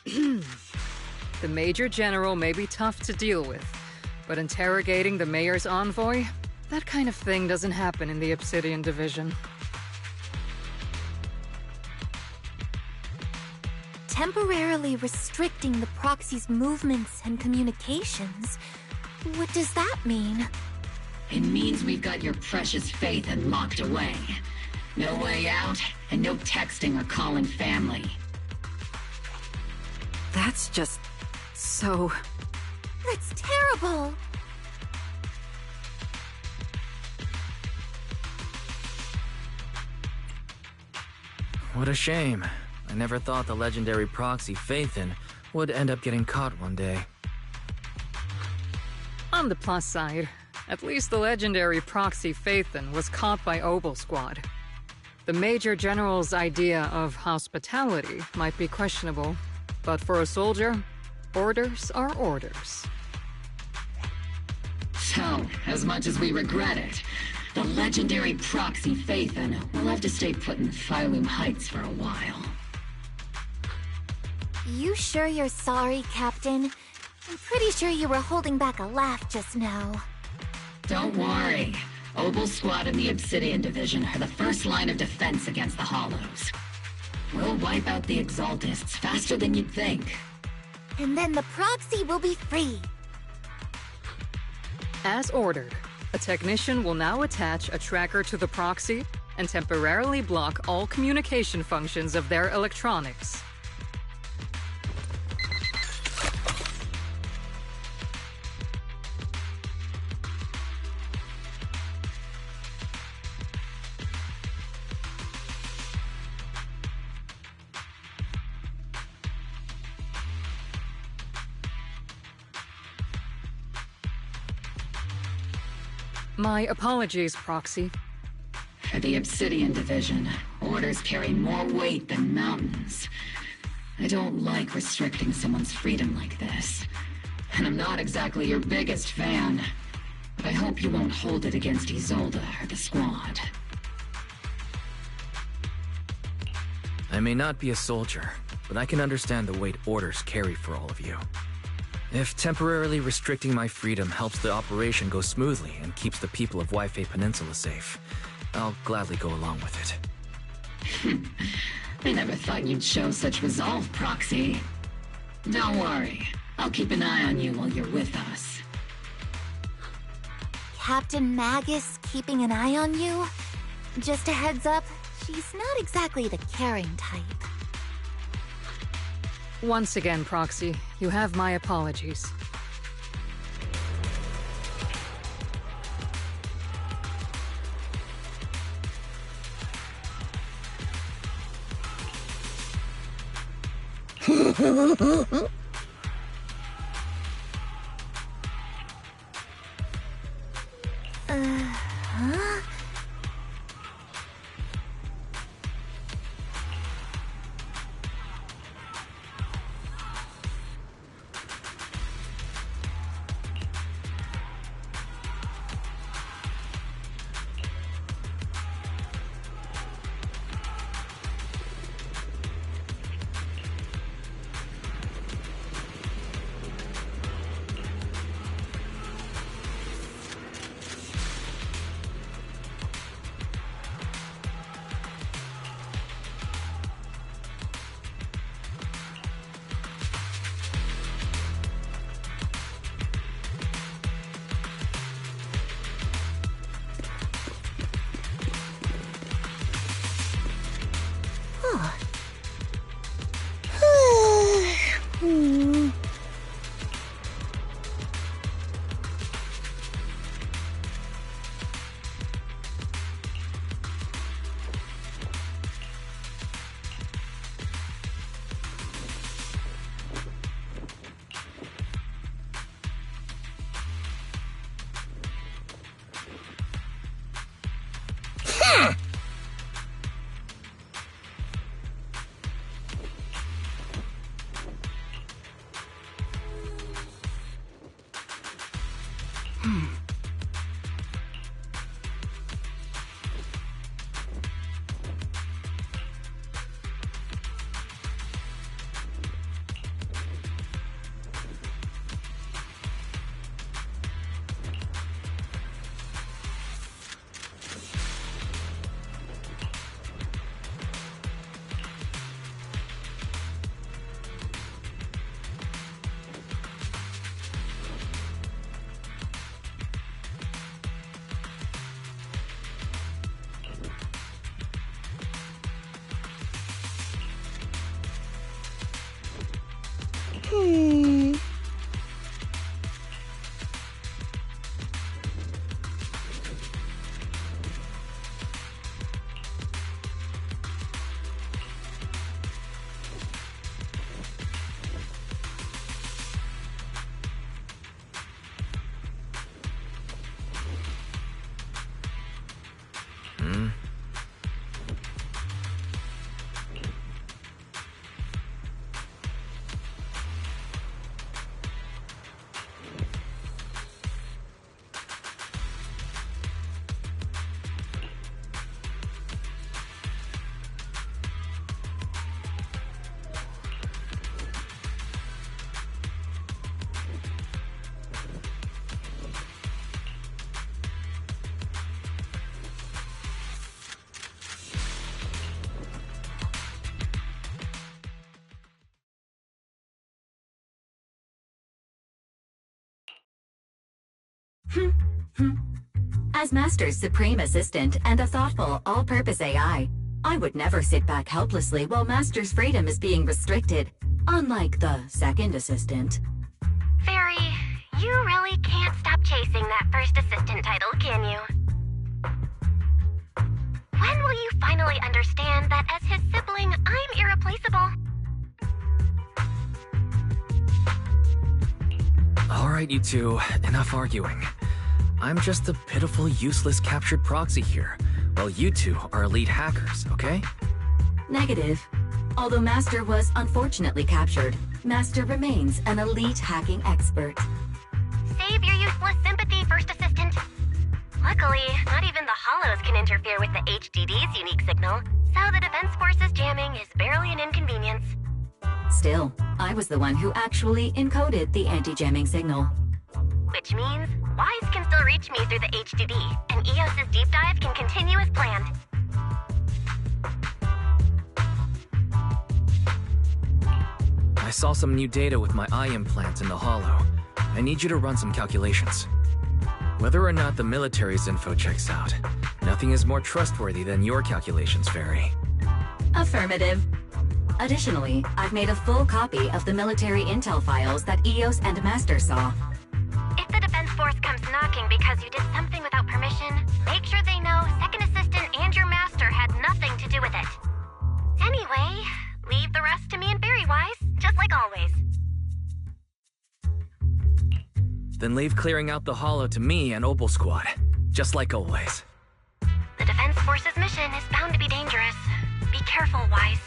The Major General may be tough to deal with, but interrogating the Mayor's envoy? That kind of thing doesn't happen in the Obsidian Division. Temporarily restricting the proxy's movements and communications. What does that mean? It means we've got your precious Phaethon locked away. No way out, and no texting or calling family. That's just... so... That's terrible! What a shame. I never thought the legendary proxy Phaethon would end up getting caught one day. On the plus side, at least the legendary proxy Phaethon was caught by Obel Squad. The Major General's idea of hospitality might be questionable, but for a soldier, orders are orders. So, as much as we regret it, the legendary proxy Phaethon will have to stay put in Phylum Heights for a while. You sure you're sorry, Captain? I'm pretty sure you were holding back a laugh just now. Don't worry. Obel Squad and the Obsidian Division are the first line of defense against the Hollows. We'll wipe out the Exaltists faster than you'd think. And then the proxy will be free. As ordered, a technician will now attach a tracker to the proxy and temporarily block all communication functions of their electronics. My apologies, Proxy. For the Obsidian Division, orders carry more weight than mountains. I don't like restricting someone's freedom like this. And I'm not exactly your biggest fan. But I hope you won't hold it against Isolde or the Squad. I may not be a soldier, but I can understand the weight orders carry for all of you. If temporarily restricting my freedom helps the operation go smoothly and keeps the people of Waifei Peninsula safe, I'll gladly go along with it. I never thought you'd show such resolve, Proxy. Don't worry. I'll keep an eye on you while you're with us. Captain Magus keeping an eye on you? Just a heads up, she's not exactly the caring type. Once again, Proxy, you have my apologies. Huh? As Master's supreme assistant and a thoughtful, all-purpose AI, I would never sit back helplessly while Master's freedom is being restricted, unlike the second assistant. Fairy, you really can't stop chasing that first assistant title, can you? When will you finally understand that as his sibling, I'm irreplaceable? Alright, you two, enough arguing. I'm just a pitiful, useless captured proxy here, while you two are elite hackers, okay? Negative. Although Master was unfortunately captured, Master remains an elite hacking expert. Save your useless sympathy, First Assistant. Luckily, not even the Hollows can interfere with the HDD's unique signal, so the Defense Force's jamming is barely an inconvenience. Still, I was the one who actually encoded the anti-jamming signal. Which means Wise can still reach me through the HDD, and EOS's deep dive can continue as planned. I saw some new data with my eye implant in the Hollow. I need you to run some calculations. Whether or not the military's info checks out, nothing is more trustworthy than your calculations, Fairy. Affirmative. Additionally, I've made a full copy of the military intel files that EOS and Master saw. If the Defense Force comes knocking because you did something without permission, make sure they know Second Assistant and your Master had nothing to do with it. Anyway, leave the rest to me and Fairy Wise, just like always. Then leave clearing out the Hollow to me and Opal Squad, just like always. The Defense Force's mission is bound to be dangerous. Be careful, Wise.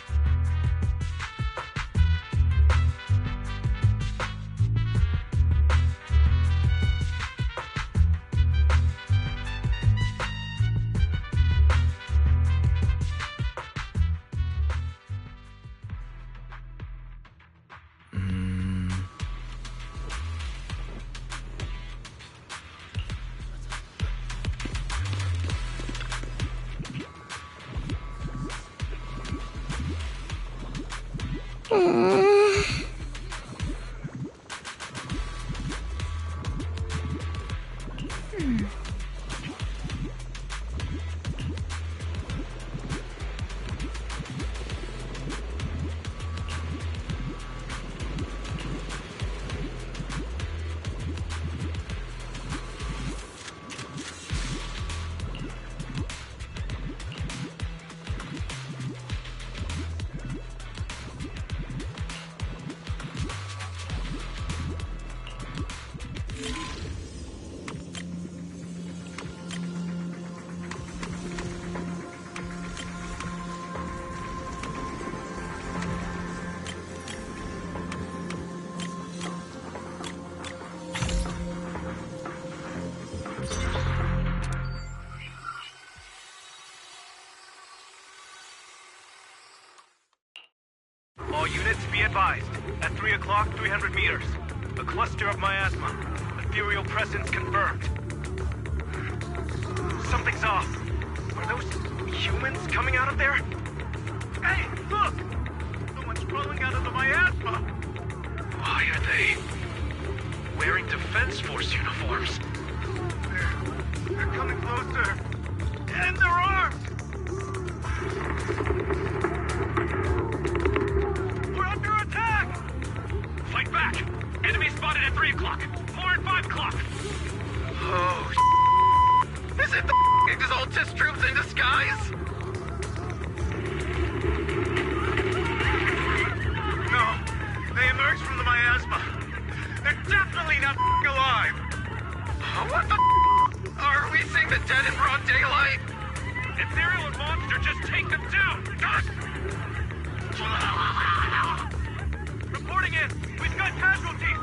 All units be advised. At 3 o'clock, 300 meters. A cluster of miasma. Ethereal presence confirmed. Something's off. Are those humans coming out of there? Hey, look! Someone's crawling out of the miasma! Why are they wearing Defense Force uniforms? They're coming closer. And they're armed! We're under attack! Fight back! guys! No, they emerged from the miasma. They're definitely not alive! What the Are we seeing the dead in broad daylight? Ethereal and Monster, just take them down! Reporting in! We've got casualties!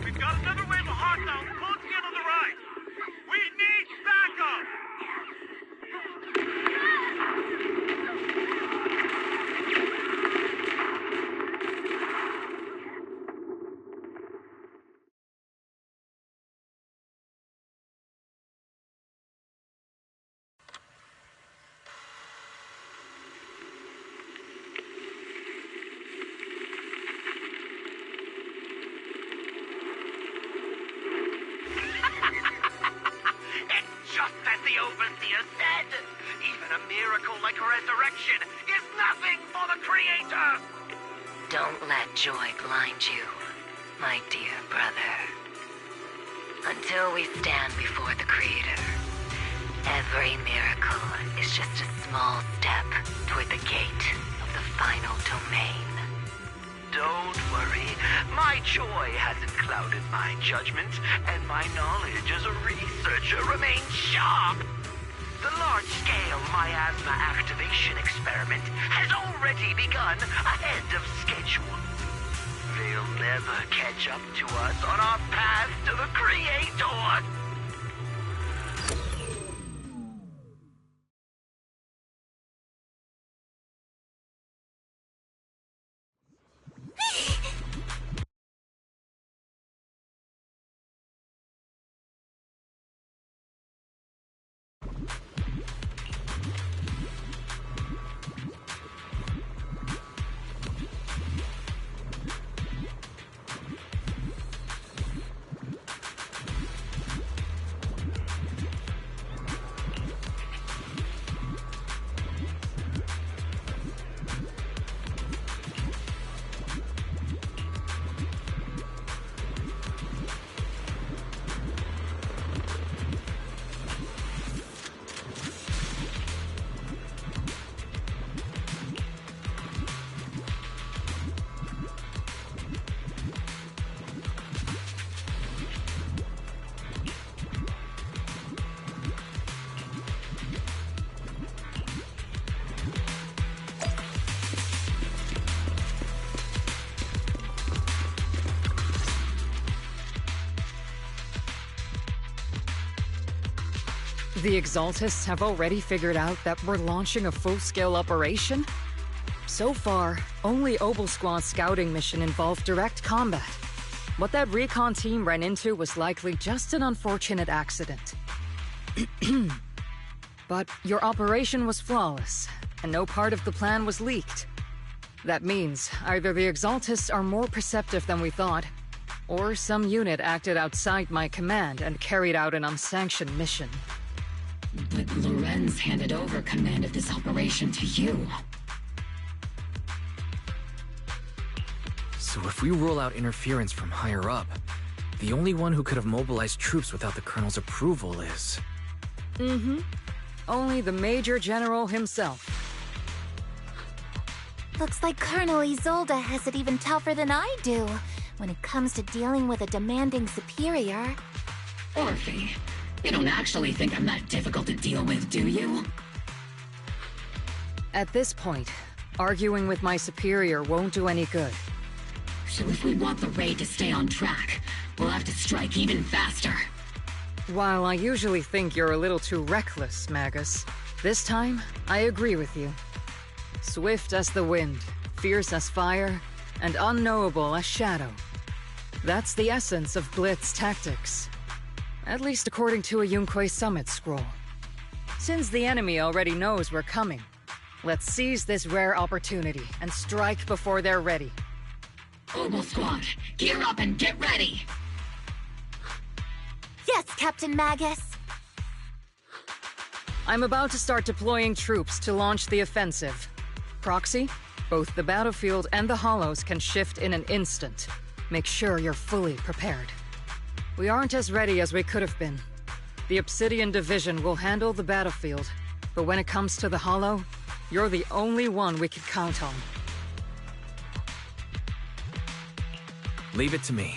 We've got another wave of hostiles closing in on the right! We need backup! The Overseer said, even a miracle like resurrection is nothing for the Creator! Don't let joy blind you, my dear brother. Until we stand before the Creator, every miracle is just a small step toward the gate of the final domain. Don't worry, my joy hasn't clouded my judgment, and my knowledge as a researcher remains sharp. The large-scale miasma activation experiment has already begun ahead of schedule. They'll never catch up to us on our path to the Creator! The Exaltists have already figured out that we're launching a full-scale operation? So far, only Obel Squad's scouting mission involved direct combat. What that recon team ran into was likely just an unfortunate accident. But your operation was flawless, and no part of the plan was leaked. That means either the Exaltists are more perceptive than we thought, or some unit acted outside my command and carried out an unsanctioned mission. But Lorenz handed over command of this operation to you. So if we rule out interference from higher up, the only one who could have mobilized troops without the Colonel's approval is... Only the Major General himself. Looks like Colonel Isolde has it even tougher than I do when it comes to dealing with a demanding superior. Orphe, you don't actually think I'm that difficult to deal with, do you? At this point, arguing with my superior won't do any good. So if we want the raid to stay on track, we'll have to strike even faster. While I usually think you're a little too reckless, Magus, this time, I agree with you. Swift as the wind, fierce as fire, and unknowable as shadow. That's the essence of Blitz tactics. At least according to a Yunque Summit scroll. Since the enemy already knows we're coming, let's seize this rare opportunity and strike before they're ready. Obel Squad, gear up and get ready! Yes, Captain Magus! I'm about to start deploying troops to launch the offensive. Proxy, both the battlefield and the hollows can shift in an instant. Make sure you're fully prepared. We aren't as ready as we could have been. The Obsidian Division will handle the battlefield, But when it comes to the Hollow, you're the only one we could count on. Leave it to me.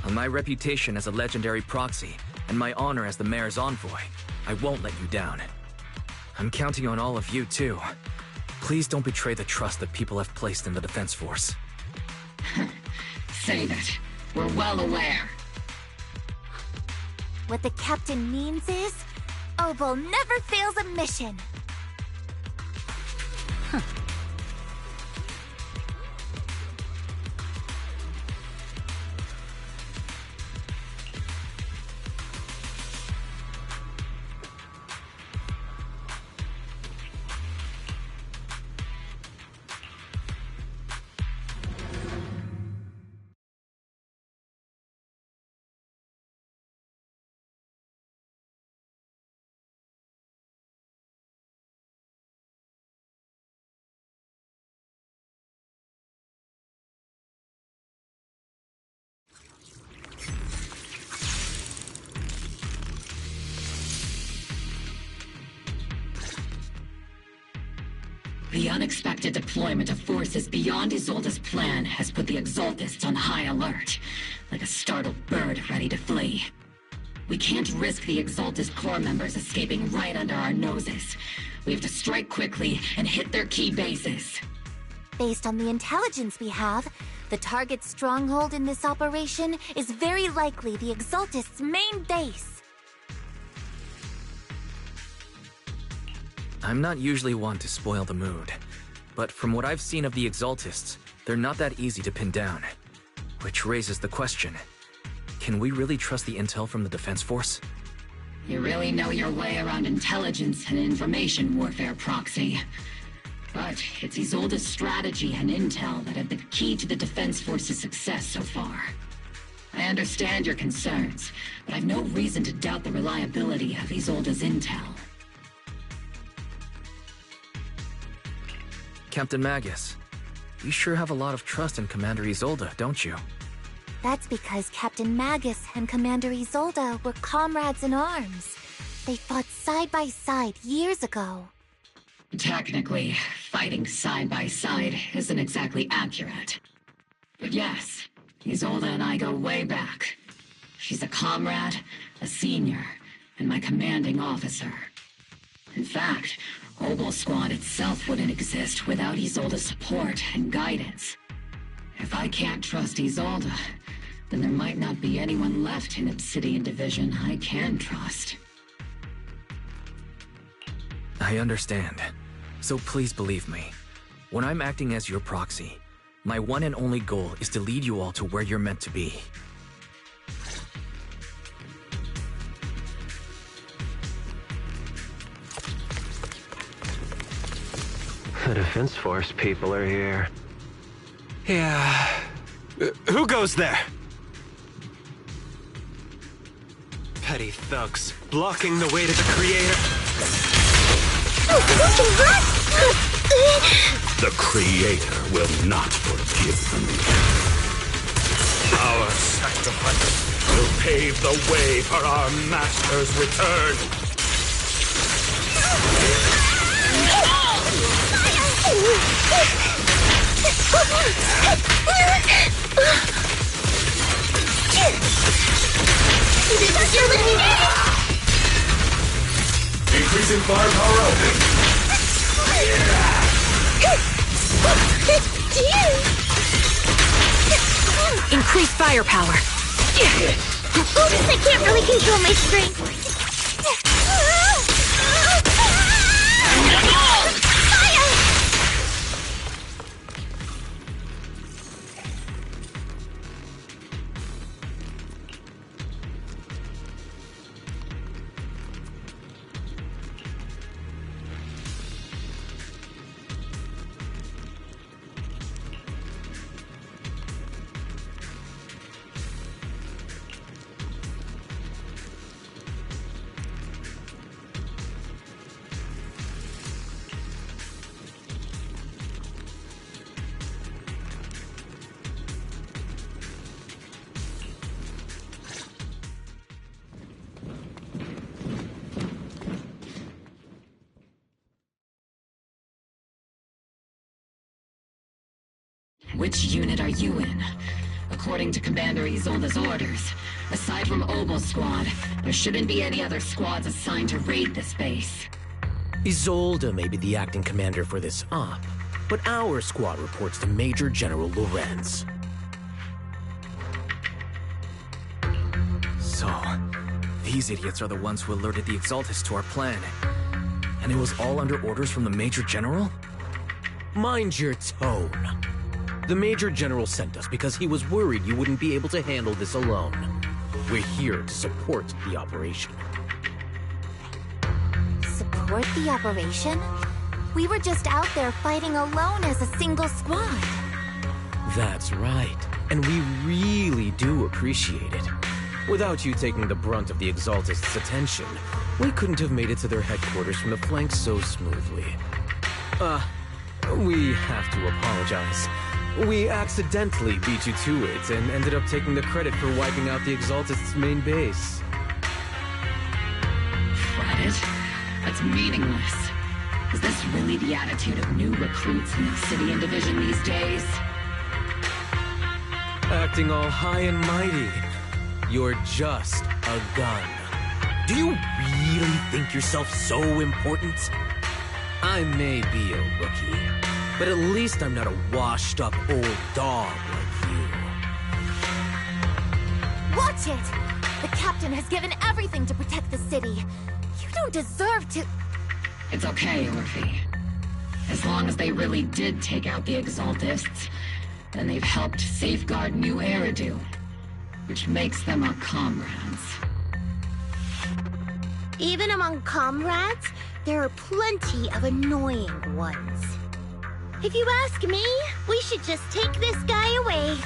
On my reputation as a legendary proxy, and my honor as the mayor's envoy, I won't let you down. I'm counting on all of you, too. Please don't betray the trust that people have placed in the Defense Force. Save it. We're well aware. What the captain means is, Opal never fails a mission. The unexpected deployment of forces beyond Isolde's plan has put the Exaltists on high alert, like a startled bird ready to flee. We can't risk the Exaltist core members escaping right under our noses. We have to strike quickly and hit their key bases. Based on the intelligence we have, the target's stronghold in this operation is very likely the Exaltists' main base. I'm not usually one to spoil the mood, but from what I've seen of the Exaltists, they're not that easy to pin down. Which raises the question, can we really trust the intel from the Defense Force? You really know your way around intelligence and information warfare, Proxy. But it's Isolde's strategy and intel that have been key to the Defense Force's success so far. I understand your concerns, but I've no reason to doubt the reliability of Isolde's intel. Captain Magus, you sure have a lot of trust in Commander Isolde, don't you? That's because Captain Magus and Commander Isolde were comrades in arms. They fought side by side years ago. Technically, fighting side by side isn't exactly accurate. But yes, Isolde and I go way back. She's a comrade, a senior, and my commanding officer. In fact, Opal Squad itself wouldn't exist without Isolde's support and guidance. If I can't trust Isolde, then there might not be anyone left in Obsidian Division I can trust. I understand. So please believe me. When I'm acting as your proxy, my one and only goal is to lead you all to where you're meant to be. The Defense Force people are here. Yeah. Who goes there? Petty thugs, blocking the way to the Creator. The Creator will not forgive them. Our sacrifice will pave the way for our Master's return. Increasing firepower. Increase firepower. I can't really control my strength. Which unit are you in? According to Commander Isolde's orders, aside from Obel Squad, there shouldn't be any other squads assigned to raid this base. Isolde may be the acting commander for this op, but our squad reports to Major General Lorenz. So, these idiots are the ones who alerted the Exaltis to our plan. And it was all under orders from the Major General? Mind your tone. The Major General sent us because he was worried you wouldn't be able to handle this alone. We're here to support the operation. Support the operation? We were just out there fighting alone as a single squad. That's right. And we really do appreciate it. Without you taking the brunt of the Exaltists' attention, we couldn't have made it to their headquarters from the flank so smoothly. We have to apologize. We accidentally beat you to it and ended up taking the credit for wiping out the Exaltists' main base. Fret it? That's meaningless. Is this really the attitude of new recruits in the Obsidian Division these days? Acting all high and mighty. You're just a gun. Do you really think yourself so important? I may be a rookie, but at least I'm not a washed-up old dog like you. Watch it! The captain has given everything to protect the city. You don't deserve to... It's okay, Orphe. As long as they really did take out the Exaltists, then they've helped safeguard New Eridu, which makes them our comrades. Even among comrades, there are plenty of annoying ones. If you ask me, we should just take this guy away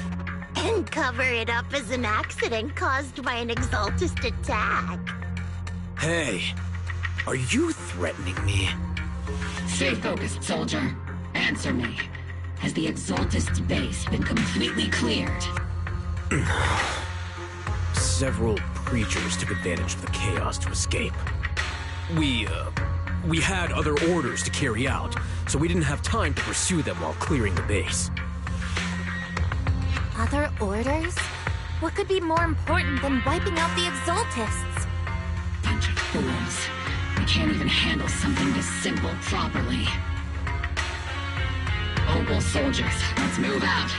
and cover it up as an accident caused by an Exaltist attack. Hey, are you threatening me? Stay focused, soldier. Answer me. Has the Exaltist base been completely cleared? Several preachers took advantage of the chaos to escape. We had other orders to carry out, so we didn't have time to pursue them while clearing the base. Other orders? What could be more important than wiping out the Exaltists? Bunch of fools. We can't even handle something this simple properly. Obel soldiers, let's move out.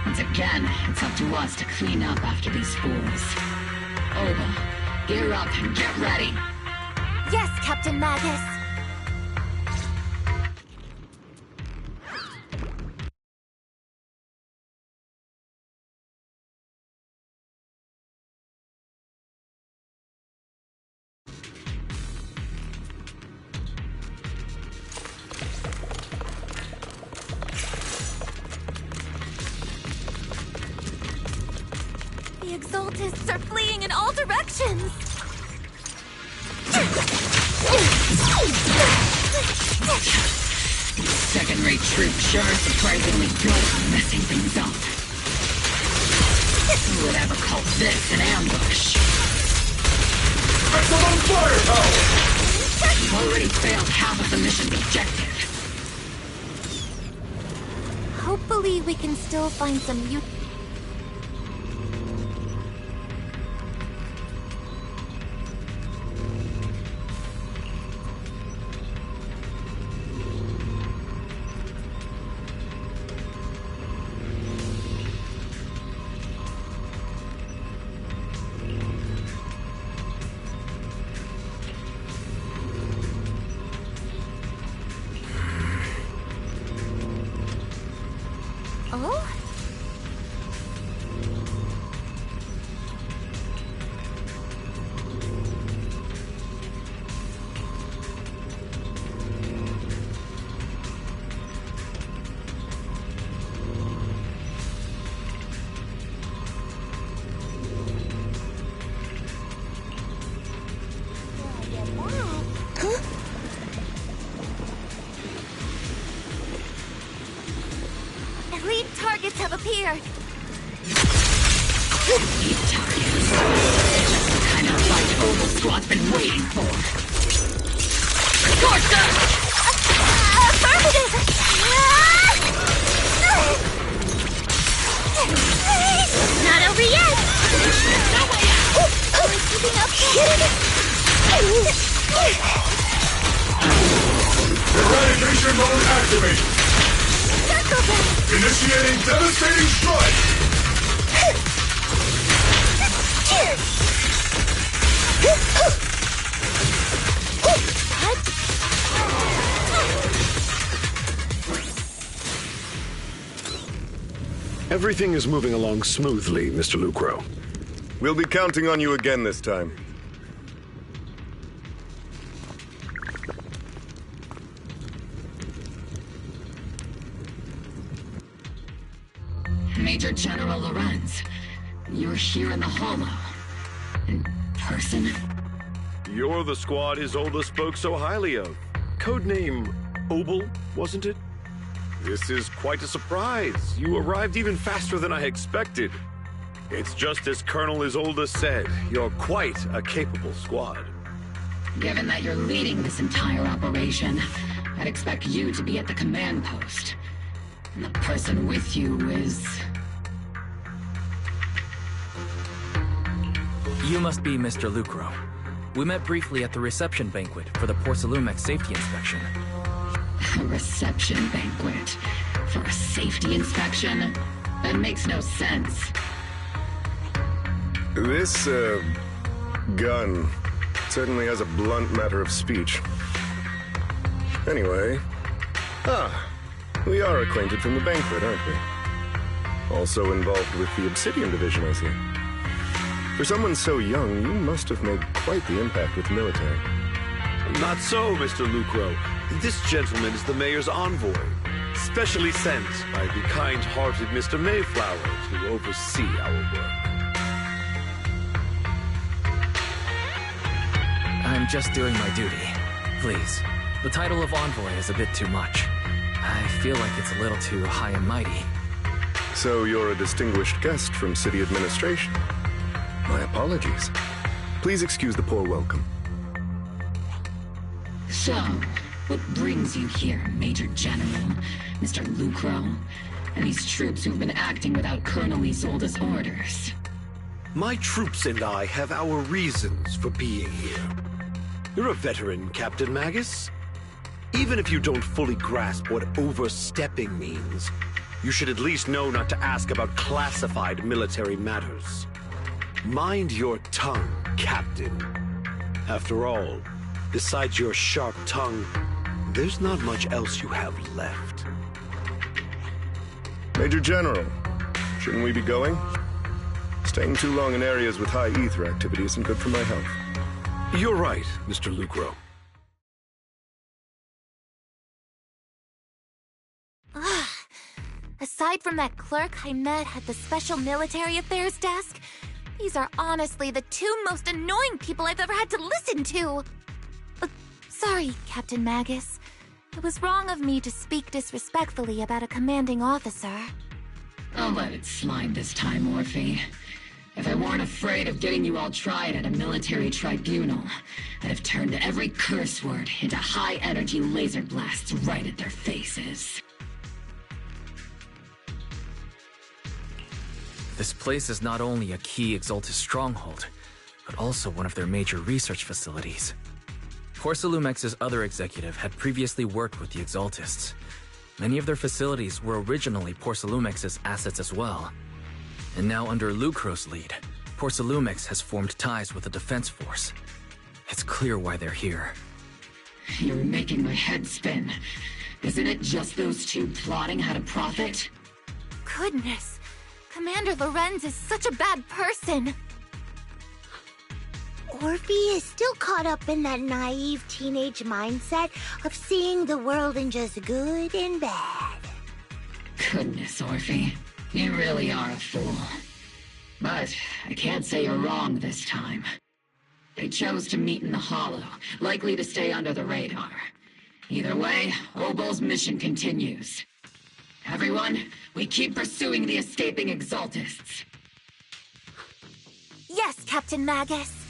Once again, it's up to us to clean up after these fools. Obel, gear up and get ready. Yes, Captain Magus. The Exaltists are fleeing in all directions! Second-rate troops sure are surprisingly good at messing things up. Who would ever call this an ambush? Excellent firepower! You've already failed half of the mission's objective. Hopefully we can still find some Oh? Elite targets have appeared. Elite targets. Just the kind of fight Obel Squad's been waiting for. Scorch them! Affirmative! Fusion mode activated. Circle them! Initiating devastating strike. Everything is moving along smoothly, Mr. Lucro. We'll be counting on you again this time. Major General Lorenz, you're here in the Hollow. In person? You're the squad Isolde spoke so highly of. Codename Obel, wasn't it? This is quite a surprise. You arrived even faster than I expected. It's just as Colonel Isolde said. You're quite a capable squad. Given that you're leading this entire operation, I'd expect you to be at the command post. And the person with you is... You must be Mr. Lucro. We met briefly at the reception banquet for the Porcelumex safety inspection. A reception banquet? For a safety inspection? That makes no sense. This, gun certainly has a blunt matter of speech. Anyway... we are acquainted from the banquet, aren't we? Also involved with the Obsidian Division, I see. For someone so young, you must have made quite the impact with the military. Not so, Mr. Lucro. This gentleman is the mayor's envoy, specially sent by the kind-hearted Mr. Mayflower to oversee our work. I'm just doing my duty. Please. The title of envoy is a bit too much. I feel like it's a little too high and mighty. So you're a distinguished guest from city administration. My apologies. Please excuse the poor welcome. So, what brings you here, Major General, Mr. Lucro, and these troops who've been acting without Colonel Isolde's orders? My troops and I have our reasons for being here. You're a veteran, Captain Magus. Even if you don't fully grasp what overstepping means, you should at least know not to ask about classified military matters. Mind your tongue, Captain. After all, besides your sharp tongue, there's not much else you have left. Major General, shouldn't we be going? Staying too long in areas with high ether activity isn't good for my health. You're right, Mr. Lucro. Aside from that clerk I met at the Special Military Affairs desk, these are honestly the two most annoying people I've ever had to listen to. Sorry, Captain Magus. It was wrong of me to speak disrespectfully about a commanding officer. I'll let it slide this time, Orphe. If I weren't afraid of getting you all tried at a military tribunal, I'd have turned every curse word into high-energy laser blasts right at their faces. This place is not only a key Exaltus stronghold, but also one of their major research facilities. Porcelumex's other executive had previously worked with the Exaltists. Many of their facilities were originally Porcelumex's assets as well. And now under Lucro's lead, Porcelumex has formed ties with the defense force. It's clear why they're here. You're making my head spin. Isn't it just those two plotting how to profit? Goodness, Commander Lorenz is such a bad person. Orphe is still caught up in that naive teenage mindset of seeing the world in just good and bad. Goodness, Orphe. You really are a fool. But I can't say you're wrong this time. They chose to meet in the Hollow, likely to stay under the radar. Either way, Obel's mission continues. Everyone, we keep pursuing the escaping Exaltists. Yes, Captain Magus.